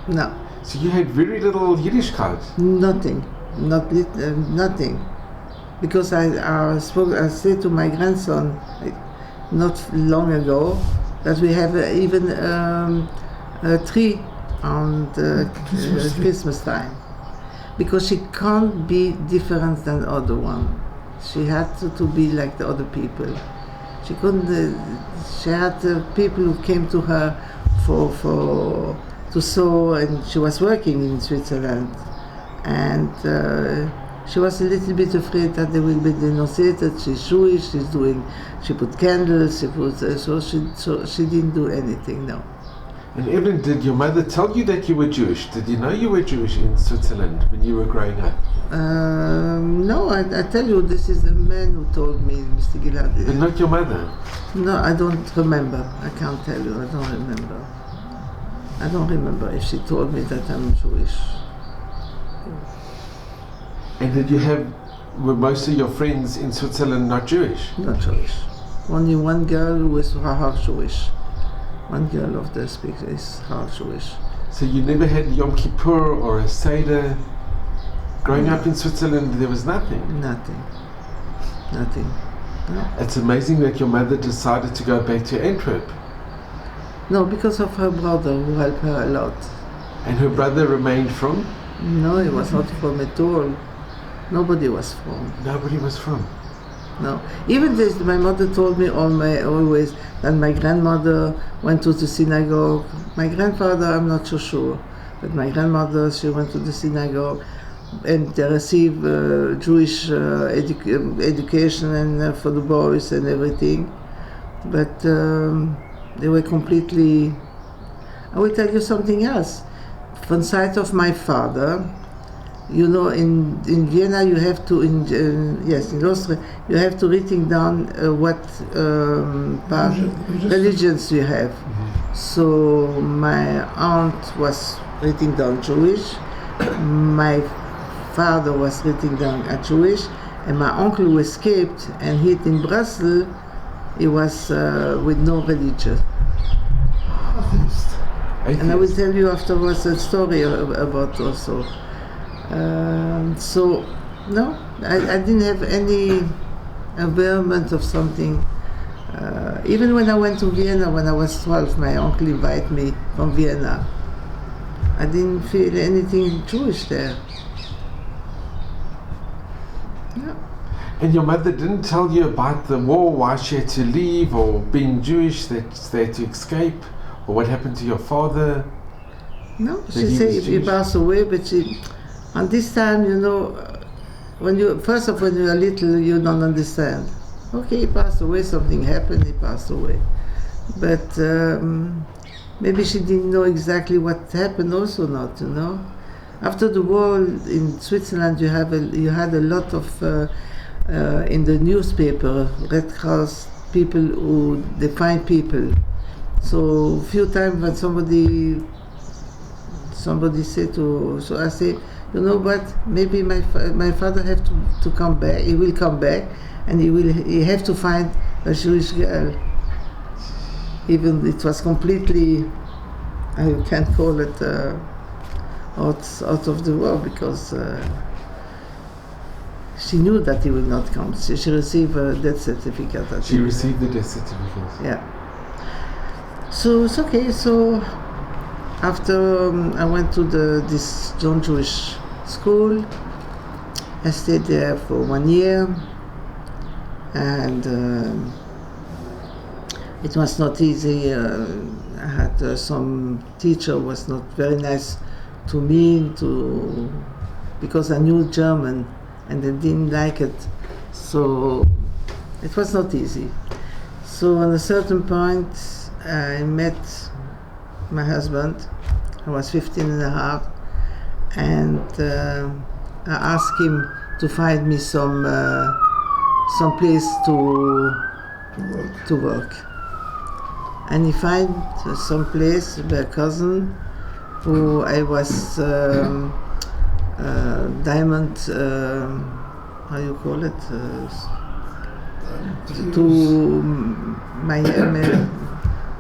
[SPEAKER 2] No.
[SPEAKER 1] So you had very little Yiddishkeit?
[SPEAKER 2] Nothing. Nothing. Because I said to my grandson not long ago that we have even a tree on the Christmas time. Because she can't be different than the other one. She had to be like the other people. She couldn't. She had people who came to her to sew, and she was working in Switzerland, and she was a little bit afraid that they will be denunciated. She's Jewish. She put candles. So she didn't do anything. No.
[SPEAKER 1] And Eveline, did your mother tell you that you were Jewish? Did you know you were Jewish in Switzerland when you were growing up?
[SPEAKER 2] No, I tell you, this is the man who told me, Mr. Gilad.
[SPEAKER 1] But not your mother?
[SPEAKER 2] No, I don't remember. I can't tell you. I don't remember. I don't remember if she told me that I'm Jewish.
[SPEAKER 1] And were most of your friends in Switzerland not Jewish?
[SPEAKER 2] Not Jewish. Only one girl who is half Jewish. One girl of the speakers is half Jewish.
[SPEAKER 1] So you never had Yom Kippur or a Seder? Growing up in Switzerland, there was nothing.
[SPEAKER 2] Nothing. No.
[SPEAKER 1] It's amazing that your mother decided to go back to Antwerp.
[SPEAKER 2] No, because of her brother who helped her a lot.
[SPEAKER 1] And her brother remained from?
[SPEAKER 2] No, he was not from at all. Nobody was from.
[SPEAKER 1] Nobody was from.
[SPEAKER 2] No. Even this, my mother told me always that my grandmother went to the synagogue. My grandfather, I'm not so sure. But my grandmother, she went to the synagogue and they received Jewish education and for the boys and everything. But they were completely... I will tell you something else. From the side of my father, you know, in Vienna you have to, in Austria, you have to writing down what religions you have. Mm-hmm. So my aunt was writing down Jewish, my father was writing down Jewish, and my uncle who escaped and hid in Brussels, he was with no religion.
[SPEAKER 1] Atheist.
[SPEAKER 2] And I will tell you afterwards a story about also. So, no, I didn't have any environment of something. Even when I went to Vienna when I was 12, my uncle invited me from Vienna. I didn't feel anything Jewish there. Yeah.
[SPEAKER 1] And your mother didn't tell you about the war, why she had to leave, or being Jewish, that they had to escape, or what happened to your father?
[SPEAKER 2] No, she said he passed away, but she... And this time, you know, when you are little, you don't understand. Okay, he passed away, something happened, he passed away. But maybe she didn't know exactly what happened also not, you know. After the war in Switzerland, you had a lot of, in the newspaper, Red Cross people who define people. So a few times when somebody said so I say, you know what? Maybe my father have to come back. He will come back, and he have to find a Jewish girl. Even it was completely, I can't call it out of the war because she knew that he will not come. She received a death certificate.
[SPEAKER 1] She received the death certificate.
[SPEAKER 2] Yeah. So it's okay. So after I went to this John Jewish school, I stayed there for 1 year, and it was not easy. I had some teacher who was not very nice to me because I knew German and they didn't like it, so it was not easy. So at a certain point I met my husband. I was 15 and a half, and I asked him to find me some place to work. And he found some place by a cousin who I was diamond, how you call it, to Miami,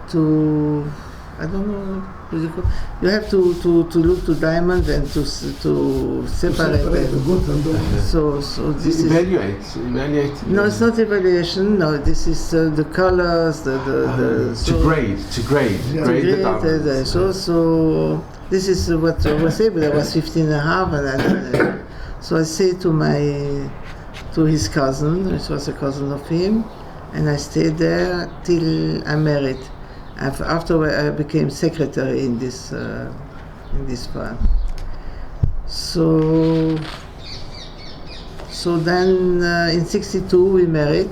[SPEAKER 2] to, I don't know, what you call. You have to look to diamond and to separate them.
[SPEAKER 3] The good and the bad.
[SPEAKER 2] So this is
[SPEAKER 1] Evaluate.
[SPEAKER 2] no, it's not evaluation. No, this is the colors,
[SPEAKER 1] to grade the diamonds.
[SPEAKER 2] So this is what I was able. I was 15 and a half, and so I say to his cousin, which was a cousin of him, and I stayed there till I married. After I became secretary in this firm. So then in '62 we married.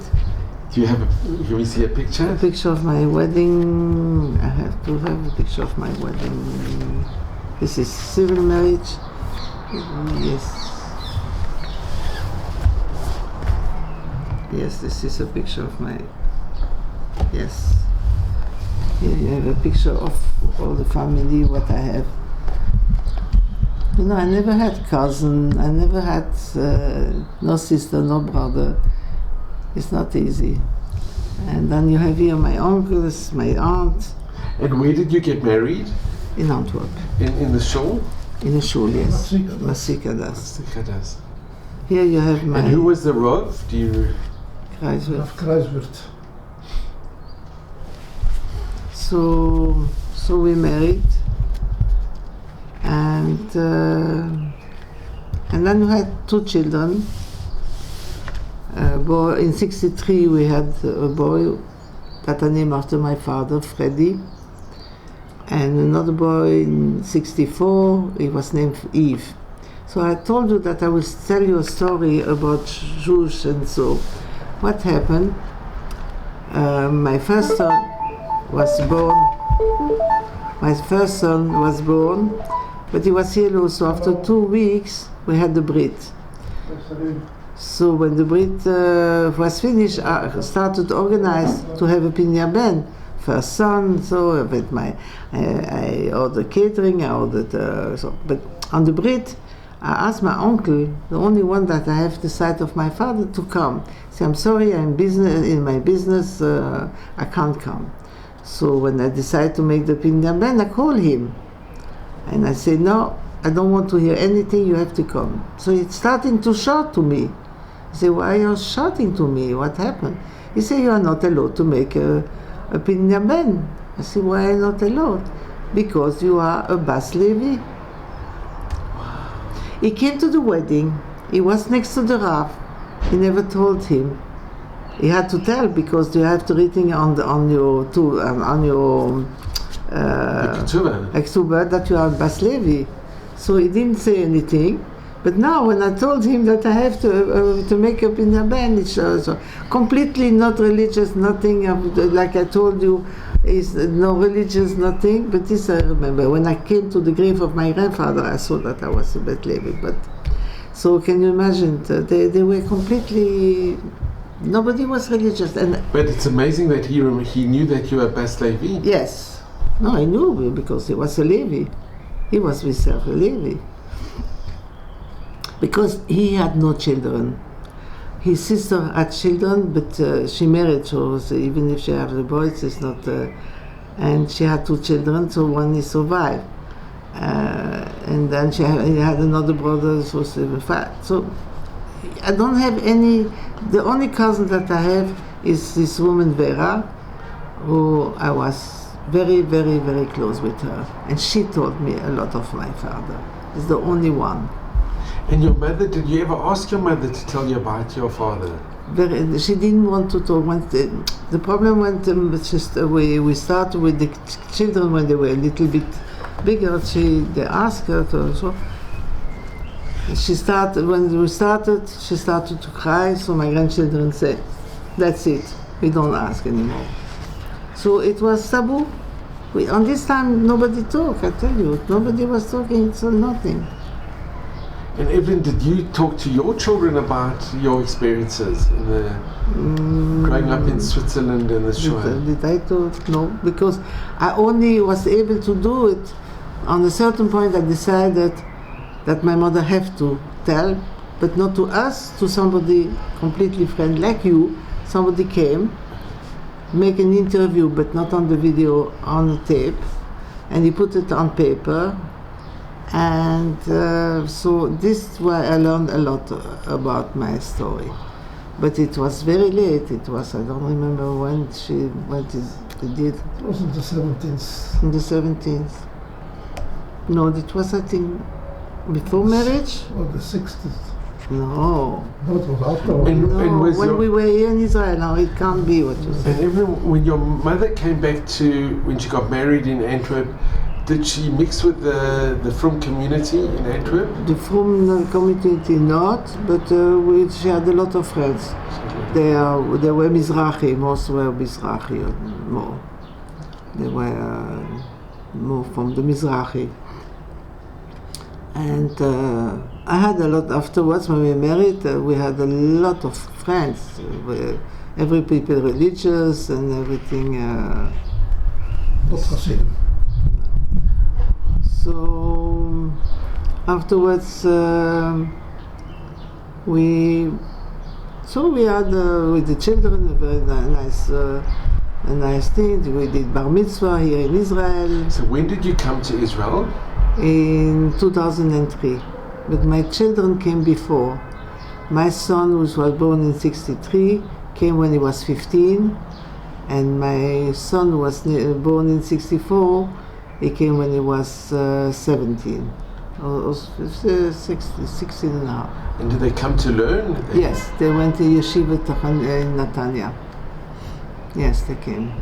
[SPEAKER 1] Can we see a picture?
[SPEAKER 2] A picture of my wedding. I have to have a picture of my wedding. This is civil marriage. Yes. Yes, this is a picture of my. Yes. Here you have a picture of all the family, what I have. You know, I never had cousin, I never had no sister, no brother. It's not easy. And then you have here my uncles, my aunt.
[SPEAKER 1] And where did you get married?
[SPEAKER 2] In Antwerp.
[SPEAKER 1] In the shul?
[SPEAKER 2] In a shul, yes.
[SPEAKER 3] Masika
[SPEAKER 2] Masika. Here you have my...
[SPEAKER 1] And who was the Rav? Do you...
[SPEAKER 3] Rav Kreiswirt.
[SPEAKER 2] So we married, and then we had 2 children. Boy, in '63 we had a boy that I named after my father, Freddy, and another boy in '64. He was named Eve. So I told you that I will tell you a story about Jews, and so what happened. My first son was born, but he was yellow, so after 2 weeks we had the Brit. So when the Brit was finished, I started to organize to have a Pinyan Ben, first son, so with I ordered catering, I ordered, but on the Brit, I asked my uncle, the only one that I have the side of my father, to come. Say, I'm sorry, I'm in my business, I can't come. So when I decided to make the Pinyan Ben, I called him. And I said, no, I don't want to hear anything, you have to come. So he's starting to shout to me. I said, why are you shouting to me? What happened? He said, you are not allowed to make a Pinyan Ben. I said, why are you not allowed? Because you are a Bas Levi. He came to the wedding. He was next to the Rav. He never told him. He had to tell because you have to written on your Ektuba that you are Bas Levi. So he didn't say anything. But now when I told him that I have to make up in a band, it's completely not religious, nothing. Like I told you, is no religious, nothing. But this I remember. When I came to the grave of my grandfather, I saw that I was a Bas Levi. But so can you imagine? They were completely. Nobody was religious.
[SPEAKER 1] But it's amazing that he knew that you were Bas Levi.
[SPEAKER 2] Yes. No, I knew because he was a Levi. He was himself a Levi. Because he had no children. His sister had children, but she married, so even if she had the boys, it's not. And she had 2 children, so one is survived. And then he had another brother, so 5. So I don't have any. The only cousin that I have is this woman Vera, who I was very, very, very close with her, and she told me a lot of my father. It's the only one.
[SPEAKER 1] And your mother, did you ever ask your mother to tell you about your father?
[SPEAKER 2] She didn't want to talk. The problem when we started with the children when they were a little bit bigger, they asked her to. So when we started, she started to cry. So my grandchildren said, "That's it. We don't ask anymore." So it was taboo. On this time, nobody talked. I tell you, nobody was talking. So nothing.
[SPEAKER 1] And Eveline, did you talk to your children about your experiences growing up in Switzerland and the Shoah?
[SPEAKER 2] Did I talk? No, because I only was able to do it. On a certain point, I decided that my mother have to tell, but not to us, to somebody completely friend like you. Somebody came, make an interview, but not on the video, on the tape, and he put it on paper. And so this is why I learned a lot about my story. But it was very late. It was, I don't remember when she did.
[SPEAKER 3] It was in the 17th.
[SPEAKER 2] In the 17th. No, it was, I think, before marriage?
[SPEAKER 3] Or the 60th.
[SPEAKER 2] No.
[SPEAKER 3] No, it was after.
[SPEAKER 2] When we were here in Israel, now it can't be what you said.
[SPEAKER 1] And Eveline, when your mother came back when she got married in Antwerp, did she mix with the Frum community in Antwerp?
[SPEAKER 2] The Frum community not, but she had a lot of friends. They were Mizrahi, most were Mizrahi, more. They were more from the Mizrahi. And I had a lot afterwards, when we married, we had a lot of friends. Every people religious and everything.
[SPEAKER 3] Not Hasidim.
[SPEAKER 2] So afterwards, we had with the children a very nice thing. We did bar mitzvah here in Israel.
[SPEAKER 1] So when did you come to Israel?
[SPEAKER 2] in 2003. But my children came before. My son, who was born in 63, came when he was 15, and my son, who was born in 64, he came when he was 17, or 16 and a half.
[SPEAKER 1] And did they come to learn?
[SPEAKER 2] Yes, they went to yeshiva in Netanya. Yes, they came.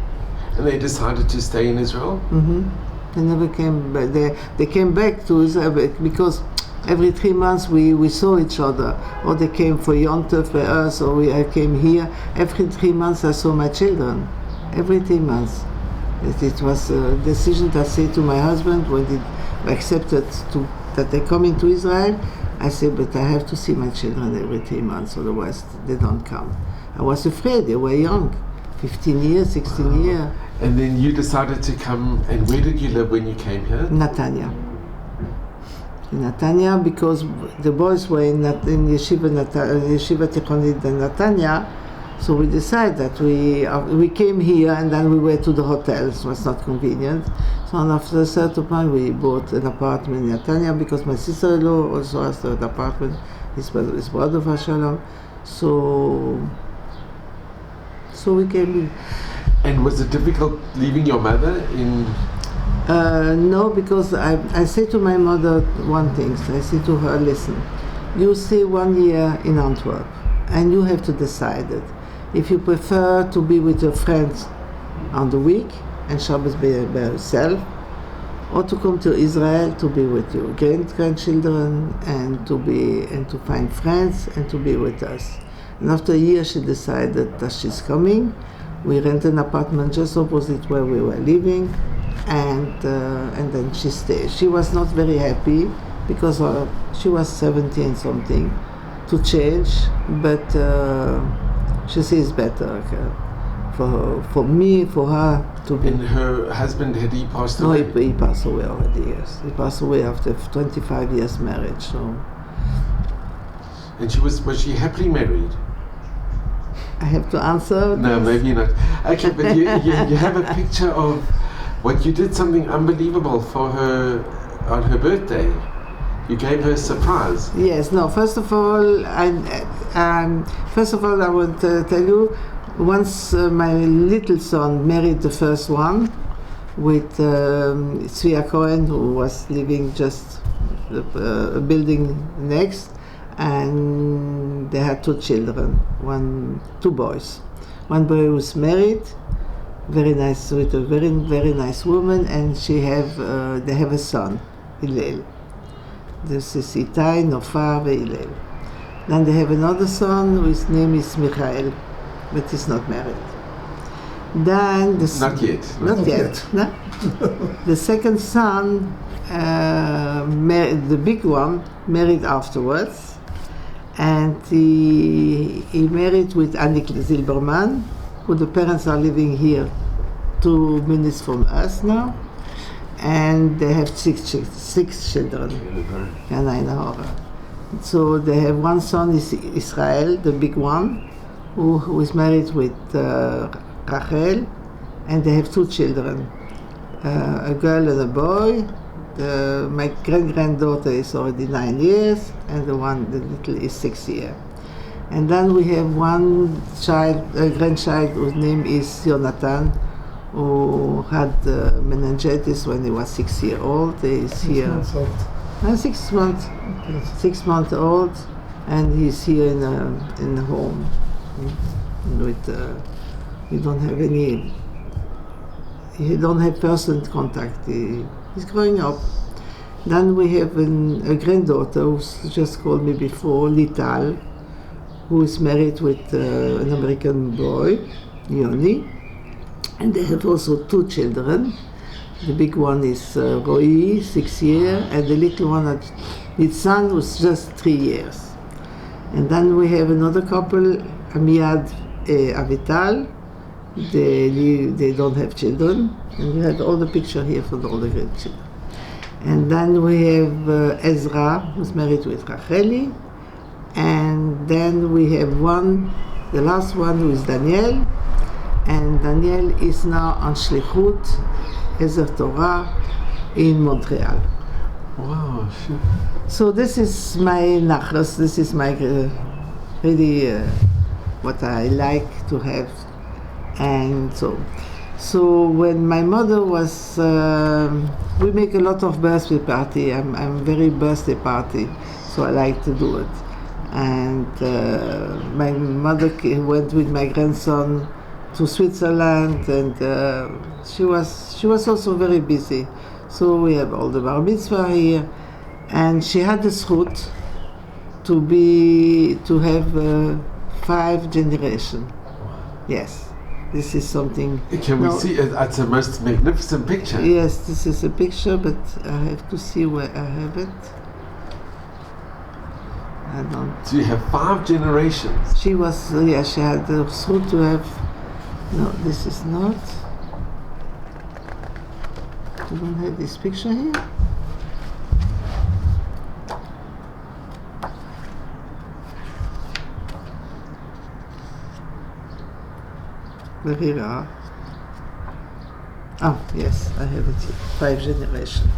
[SPEAKER 1] And they decided to stay in Israel?
[SPEAKER 2] Mm-hmm. They never came back. They came back to Israel because every 3 months we saw each other. Or they came for Yom Tov for us, or I came here. Every 3 months I saw my children. Every 3 months. It was a decision that I said to my husband when they accepted that they come into Israel. I said, but I have to see my children every 3 months, otherwise they don't come. I was afraid, they were young, 15 years, 16 years.
[SPEAKER 1] And then you decided to come, and where did you live when you came here?
[SPEAKER 2] Netanya. In Netanya, because the boys were in Yeshiva Tichonit in Netanya, so we decided that we came here and then we went to the hotel. It was not convenient. So after a certain point we bought an apartment in Netanya because my sister-in-law also has an apartment, his brother Vashalom. So we came in.
[SPEAKER 1] And was it difficult leaving your mother in?
[SPEAKER 2] No, because I say to my mother one thing. I say to her, listen, you stay 1 year in Antwerp and you have to decide it. If you prefer to be with your friends on the week and Shabbos by yourself, or to come to Israel to be with your grandchildren and to find friends and to be with us. And after a year she decided that she's coming. We rented an apartment just opposite where we were living, and then she stayed. She was not very happy because she was 17 something to change, but she says better for me, for her to be.
[SPEAKER 1] And her husband, had he passed
[SPEAKER 2] No,
[SPEAKER 1] away?
[SPEAKER 2] he passed away already, yes. He passed away after 25 years marriage, so.
[SPEAKER 1] And was she happily married?
[SPEAKER 2] I have to answer?
[SPEAKER 1] No, maybe not. Okay, but you have a picture of what you did, something unbelievable for her on her birthday. You gave her a surprise.
[SPEAKER 2] Yes, no, first of all, I want to tell you, once my little son married the first one with Tzvia Cohen, who was living just a building next, and they had 2 children, 2 boys. One boy was married, very nice, with a very, very nice woman, and they have a son, Hillel. This is Itai, Nofar, Hillel. Then they have another son whose name is Michael, but he's not married. Then
[SPEAKER 1] Not yet.
[SPEAKER 2] Not yet. No? The second son, the big one, married afterwards, and he married with Annik Zilberman, who the parents are living here 2 minutes from us now, and they have 6 children. So they have one son is Israel, the big one, who is married with Rachel, and they have 2 children, a girl and a boy. My granddaughter is already 9 years, and the little is 6 years. And then we have one grandchild whose name is Jonathan, who had meningitis when he was 6 years old. He is here.
[SPEAKER 3] 6 months old.
[SPEAKER 2] 6 months.
[SPEAKER 3] Yes.
[SPEAKER 2] 6 months old, and he's here in the home. We don't have any. He don't have personal contact. He's growing up. Then we have a granddaughter who's just called me before, Lital, who is married with an American boy, Yoni, and they have also 2 children. The big one is Roy, 6 years, and the little one, his son, was just 3 years. And then we have another couple, Amiad Avital. They don't have children, and we had all the picture here for all the grandchildren. And then we have Ezra, who's married with Racheli, and then we have the last one, who is Daniel, and Daniel is now on Shlichut, Ezer Torah, in Montreal.
[SPEAKER 1] Wow, sure.
[SPEAKER 2] So this is my nachas. This is my really what I like to have, and so when my mother was, we make a lot of birthday party. I'm very birthday party, so I like to do it. And my mother went with my grandson to Switzerland, and she was also very busy. So we have all the bar mitzvah here, and she had the zchut to have 5 generations. Yes, this is something.
[SPEAKER 1] Can we see it? It's a most magnificent picture.
[SPEAKER 2] Yes, this is a picture, but I have to see where I have it. I don't.
[SPEAKER 1] So you have 5 generations.
[SPEAKER 2] She was, she had the zchut to have. No, this is not. You don't have this picture here? Very rare. Ah, yes, I have it here. 5 generations.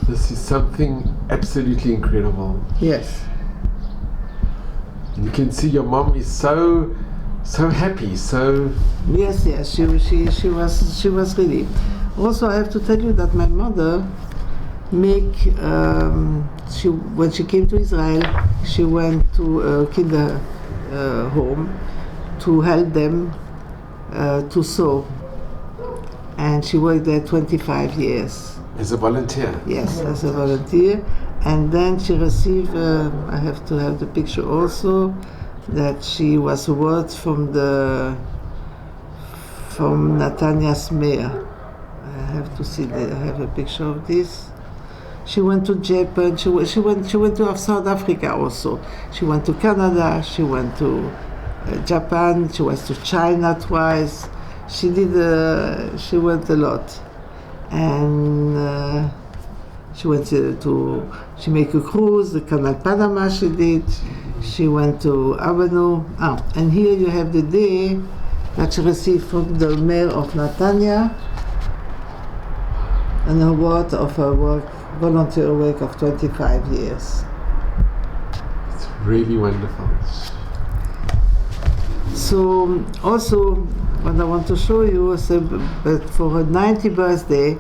[SPEAKER 1] This is something absolutely incredible.
[SPEAKER 2] Yes.
[SPEAKER 1] And you can see your mom is so happy, so.
[SPEAKER 2] Yes, she was really. Also, I have to tell you that my mother when she came to Israel, she went to a kinder home to help them to sew, and she worked there 25 years.
[SPEAKER 1] As a volunteer?
[SPEAKER 2] Yes, as a volunteer. And then she received, I have to have the picture also, that she was awarded from Netanyah's mayor. I have to see that. I have a picture of this. She went to Japan. She went to South Africa also. She went to Canada. She went to Japan. She went to China twice. She went a lot, and she went she made a cruise. The Canal Panama she did. She went to Abano. And here you have the day that she received from the mayor of Netanya an award of her work, volunteer work of 25 years.
[SPEAKER 1] It's really wonderful.
[SPEAKER 2] So also what I want to show you is that for her 90th birthday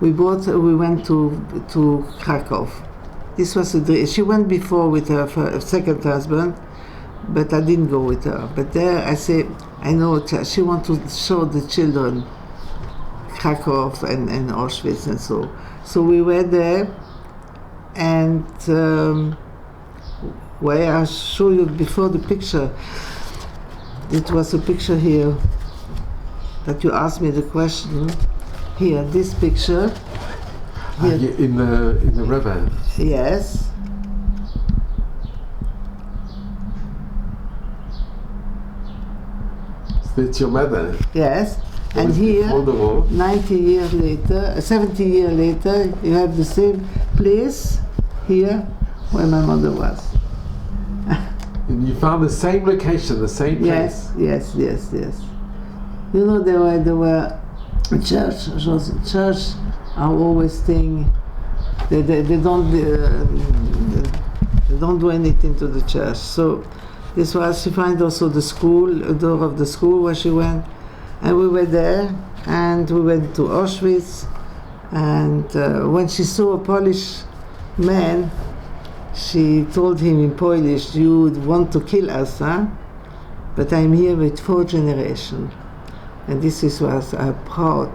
[SPEAKER 2] we went to Krakow. This was a dream. She went before with her second husband, but I didn't go with her. But there I know she wanted to show the children Krakow and Auschwitz and so. So we were there, and where I'll show you before the picture. It was a picture here that you asked me the question. Here, this picture. Here.
[SPEAKER 1] In the river.
[SPEAKER 2] Yes.
[SPEAKER 1] That's your mother.
[SPEAKER 2] Yes. And here, 90 years later, 70 years later, you have the same place here where my mother was.
[SPEAKER 1] And you found the same location, the same place.
[SPEAKER 2] Yes. You know, there were church are always saying they don't do anything to the church. So this was, she find also the door of the school where she went, and we were there, and we went to Auschwitz, and when she saw a Polish man, she told him in Polish, "You want to kill us, huh? But I'm here with 4 generations." And this was proud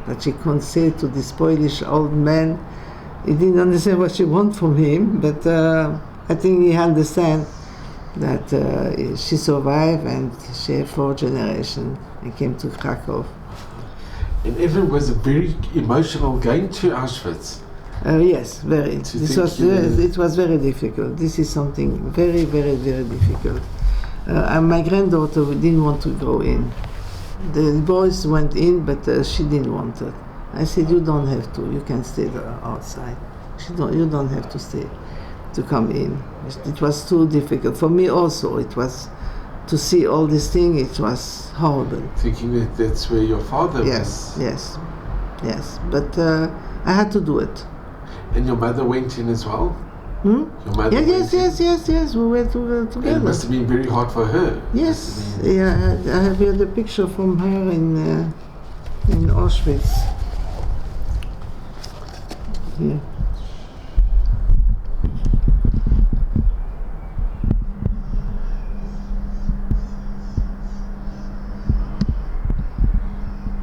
[SPEAKER 2] that she could say to this Polish old man. He didn't understand what she wanted from him, but I think he understands that she survived and she had 4 generations and came to Krakow.
[SPEAKER 1] And Eveline was a very emotional going to Auschwitz.
[SPEAKER 2] Yes, very. It was very difficult. This is something very, very, very difficult. And my granddaughter didn't want to go in. The boys went in, but she didn't want it. I said, "You don't have to. You can stay outside. You don't have to stay to come in." It was too difficult for me. Also, it was to see all these things. It was horrible.
[SPEAKER 1] Thinking that that's where your father was.
[SPEAKER 2] Yes. Yes, but I had to do it.
[SPEAKER 1] And your mother went in as well?
[SPEAKER 2] Hmm?
[SPEAKER 1] Your mother
[SPEAKER 2] Yes, we were
[SPEAKER 1] And
[SPEAKER 2] together.
[SPEAKER 1] it must have been very hard for her.
[SPEAKER 2] Yes, yeah, I have here the picture from her in Auschwitz. Here.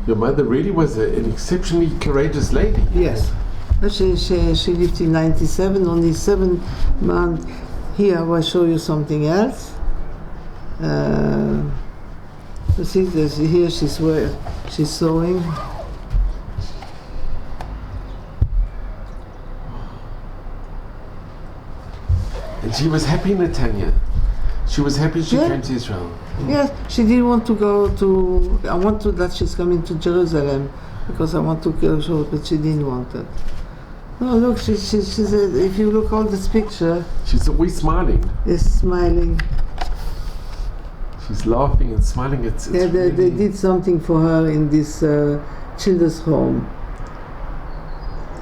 [SPEAKER 1] Your mother really was an exceptionally courageous lady.
[SPEAKER 2] Yes. She lived in 97, only 7 months. Here I will show you something else. You see, here she's sewing.
[SPEAKER 1] And she was happy, Netanya. She was happy she
[SPEAKER 2] Yeah.
[SPEAKER 1] came to Israel.
[SPEAKER 2] Yes, she didn't want to go to. I want to that she's coming to Jerusalem because I want to go show, but she didn't want it. No, look, she said, if you look all this picture,
[SPEAKER 1] She's always smiling.
[SPEAKER 2] is smiling.
[SPEAKER 1] She's laughing and smiling. It's
[SPEAKER 2] Yeah, they
[SPEAKER 1] really-
[SPEAKER 2] did something for her in this children's home.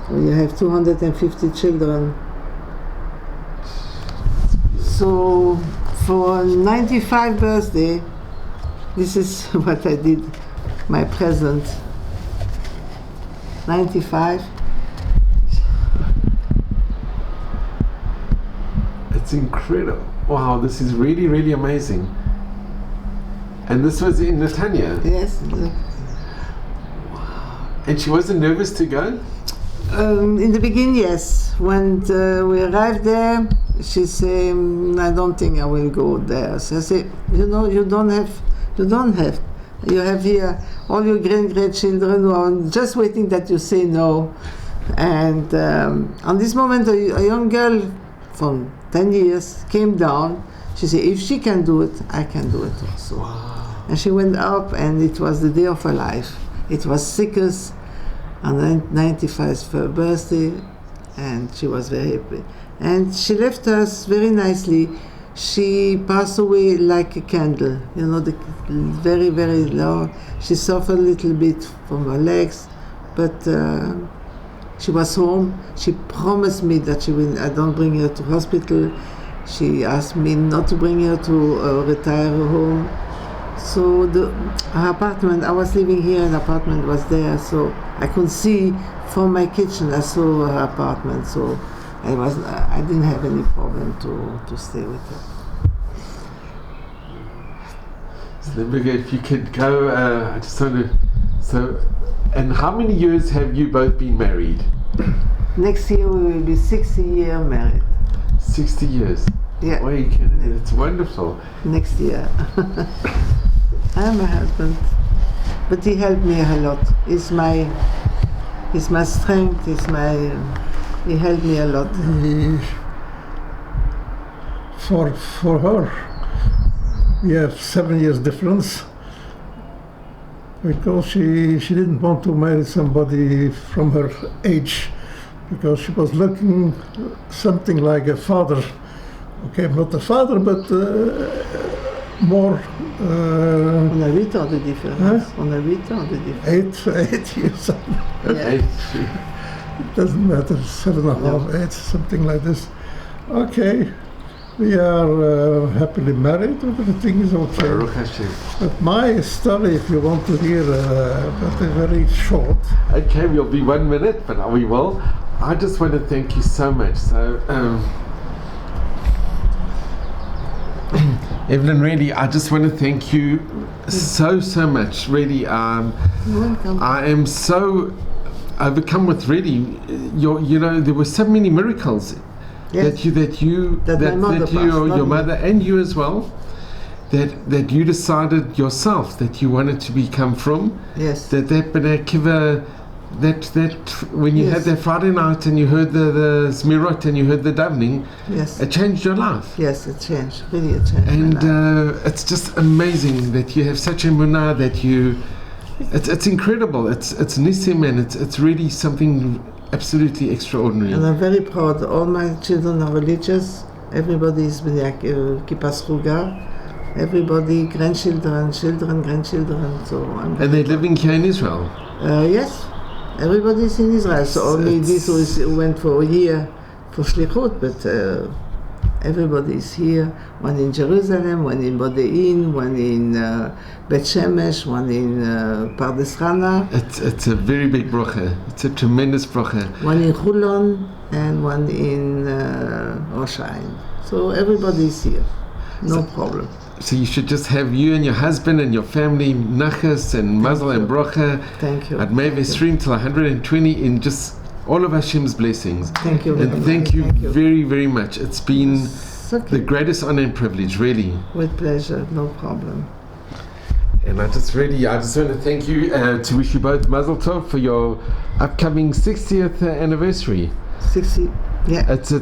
[SPEAKER 2] So you have 250 children. So for 95 birthday, this is what I did, my present. 95.
[SPEAKER 1] It's incredible. Wow, this is really, really amazing. And this was in Netanya.
[SPEAKER 2] Yes.
[SPEAKER 1] And she wasn't nervous to go?
[SPEAKER 2] In the beginning, yes. When we arrived there, she said, "I don't think I will go there." So I said, "You know, you don't have. You have here all your grandchildren who are just waiting that you say no." And on this moment, a young girl from 10 years came down. She said, "If she can do it, I can do it also."
[SPEAKER 1] Wow.
[SPEAKER 2] And she went up, and it was the day of her life. It was sickest on her 95th birthday, and she was very happy. And she left us very nicely. She passed away like a candle, you know, very, very low. She suffered a little bit from her legs, but she was home. She promised me that I don't bring her to hospital. She asked me not to bring her to a retire home. So her apartment, I was living here and the apartment was there, so I could see from my kitchen, I saw her apartment, so I didn't have any problem to stay with her.
[SPEAKER 1] So Lemberger, if you could go, I just want to, and how many years have you both been married?
[SPEAKER 2] Next year we will be 60 years married.
[SPEAKER 1] 60 years.
[SPEAKER 2] Yeah.
[SPEAKER 1] Oh, it's wonderful.
[SPEAKER 2] Next year. I am a husband, but he helped me a lot. He's my strength. He helped me a lot.
[SPEAKER 3] For her, we have 7 years difference because she didn't want to marry somebody from her age because she was looking something like a father. Okay, not a father, but more.
[SPEAKER 2] On a 8 ans de différence.
[SPEAKER 3] Huh?
[SPEAKER 2] On a 8 ans de différence.
[SPEAKER 3] 8 years.
[SPEAKER 2] Yeah.
[SPEAKER 3] It doesn't matter, 7.5, 8, something like this. Okay, we are happily married, everything is okay.
[SPEAKER 1] Baruch Hashem.
[SPEAKER 3] But my story, if you want to hear, but very short.
[SPEAKER 1] Okay, we'll be 1 minute, but we will. I just want to thank you so much. So, Eveline, really, I just want to thank you so much. Really,
[SPEAKER 2] You're welcome.
[SPEAKER 1] I am so overcome with really, you know, there were so many miracles
[SPEAKER 2] Yes.
[SPEAKER 1] that
[SPEAKER 2] my mother passed,
[SPEAKER 1] your
[SPEAKER 2] not me.
[SPEAKER 1] mother and you as well, that you decided yourself that you wanted to become from.
[SPEAKER 2] Yes.
[SPEAKER 1] That B'nai Akiva, that when you had
[SPEAKER 2] Yes.
[SPEAKER 1] that Friday night and you heard the Zmirot and you heard the davening,
[SPEAKER 2] Yes.
[SPEAKER 1] it changed your life.
[SPEAKER 2] Yes, it changed. Really, it changed.
[SPEAKER 1] And
[SPEAKER 2] my life.
[SPEAKER 1] it's just amazing that you have such a emunah that you. It's incredible. It's nissim, and it's really something absolutely extraordinary.
[SPEAKER 2] And I'm very proud. All my children are religious. Everybody is Kippas Ruga. Everybody, grandchildren, children, grandchildren. So I'm.
[SPEAKER 1] And they're living here in Israel.
[SPEAKER 2] Yes. Everybody's in Israel, so only this who went for a year for Shlichut, but everybody is here. One in Jerusalem, one in Modein, one in Bet Shemesh, one in Pardes Chana.
[SPEAKER 1] It's a very big bracha. It's a tremendous bracha.
[SPEAKER 2] One in Chulon and one in Rosh Hashanah. So everybody is here. No problem.
[SPEAKER 1] So you should just have you and your husband and your family nachas and mazel and bracha.
[SPEAKER 2] Thank you.
[SPEAKER 1] At Me'eve Stream till 120 in just all of Hashem's blessings.
[SPEAKER 2] Thank you very much.
[SPEAKER 1] And thank you very, very much. It's been
[SPEAKER 2] Okay.
[SPEAKER 1] the greatest honor and privilege, really.
[SPEAKER 2] With pleasure, no problem.
[SPEAKER 1] And I just want to thank you, to wish you both mazel tov for your upcoming 60th anniversary.
[SPEAKER 2] 60, yeah.
[SPEAKER 1] It's a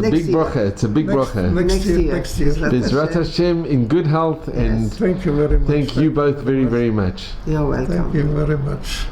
[SPEAKER 1] big bracha. It's a big bracha.
[SPEAKER 3] Next year.
[SPEAKER 1] Bezrat Hashem, in good health, and
[SPEAKER 3] Thank you very much.
[SPEAKER 1] thank you both very, very much.
[SPEAKER 2] You're welcome.
[SPEAKER 3] Thank you very much.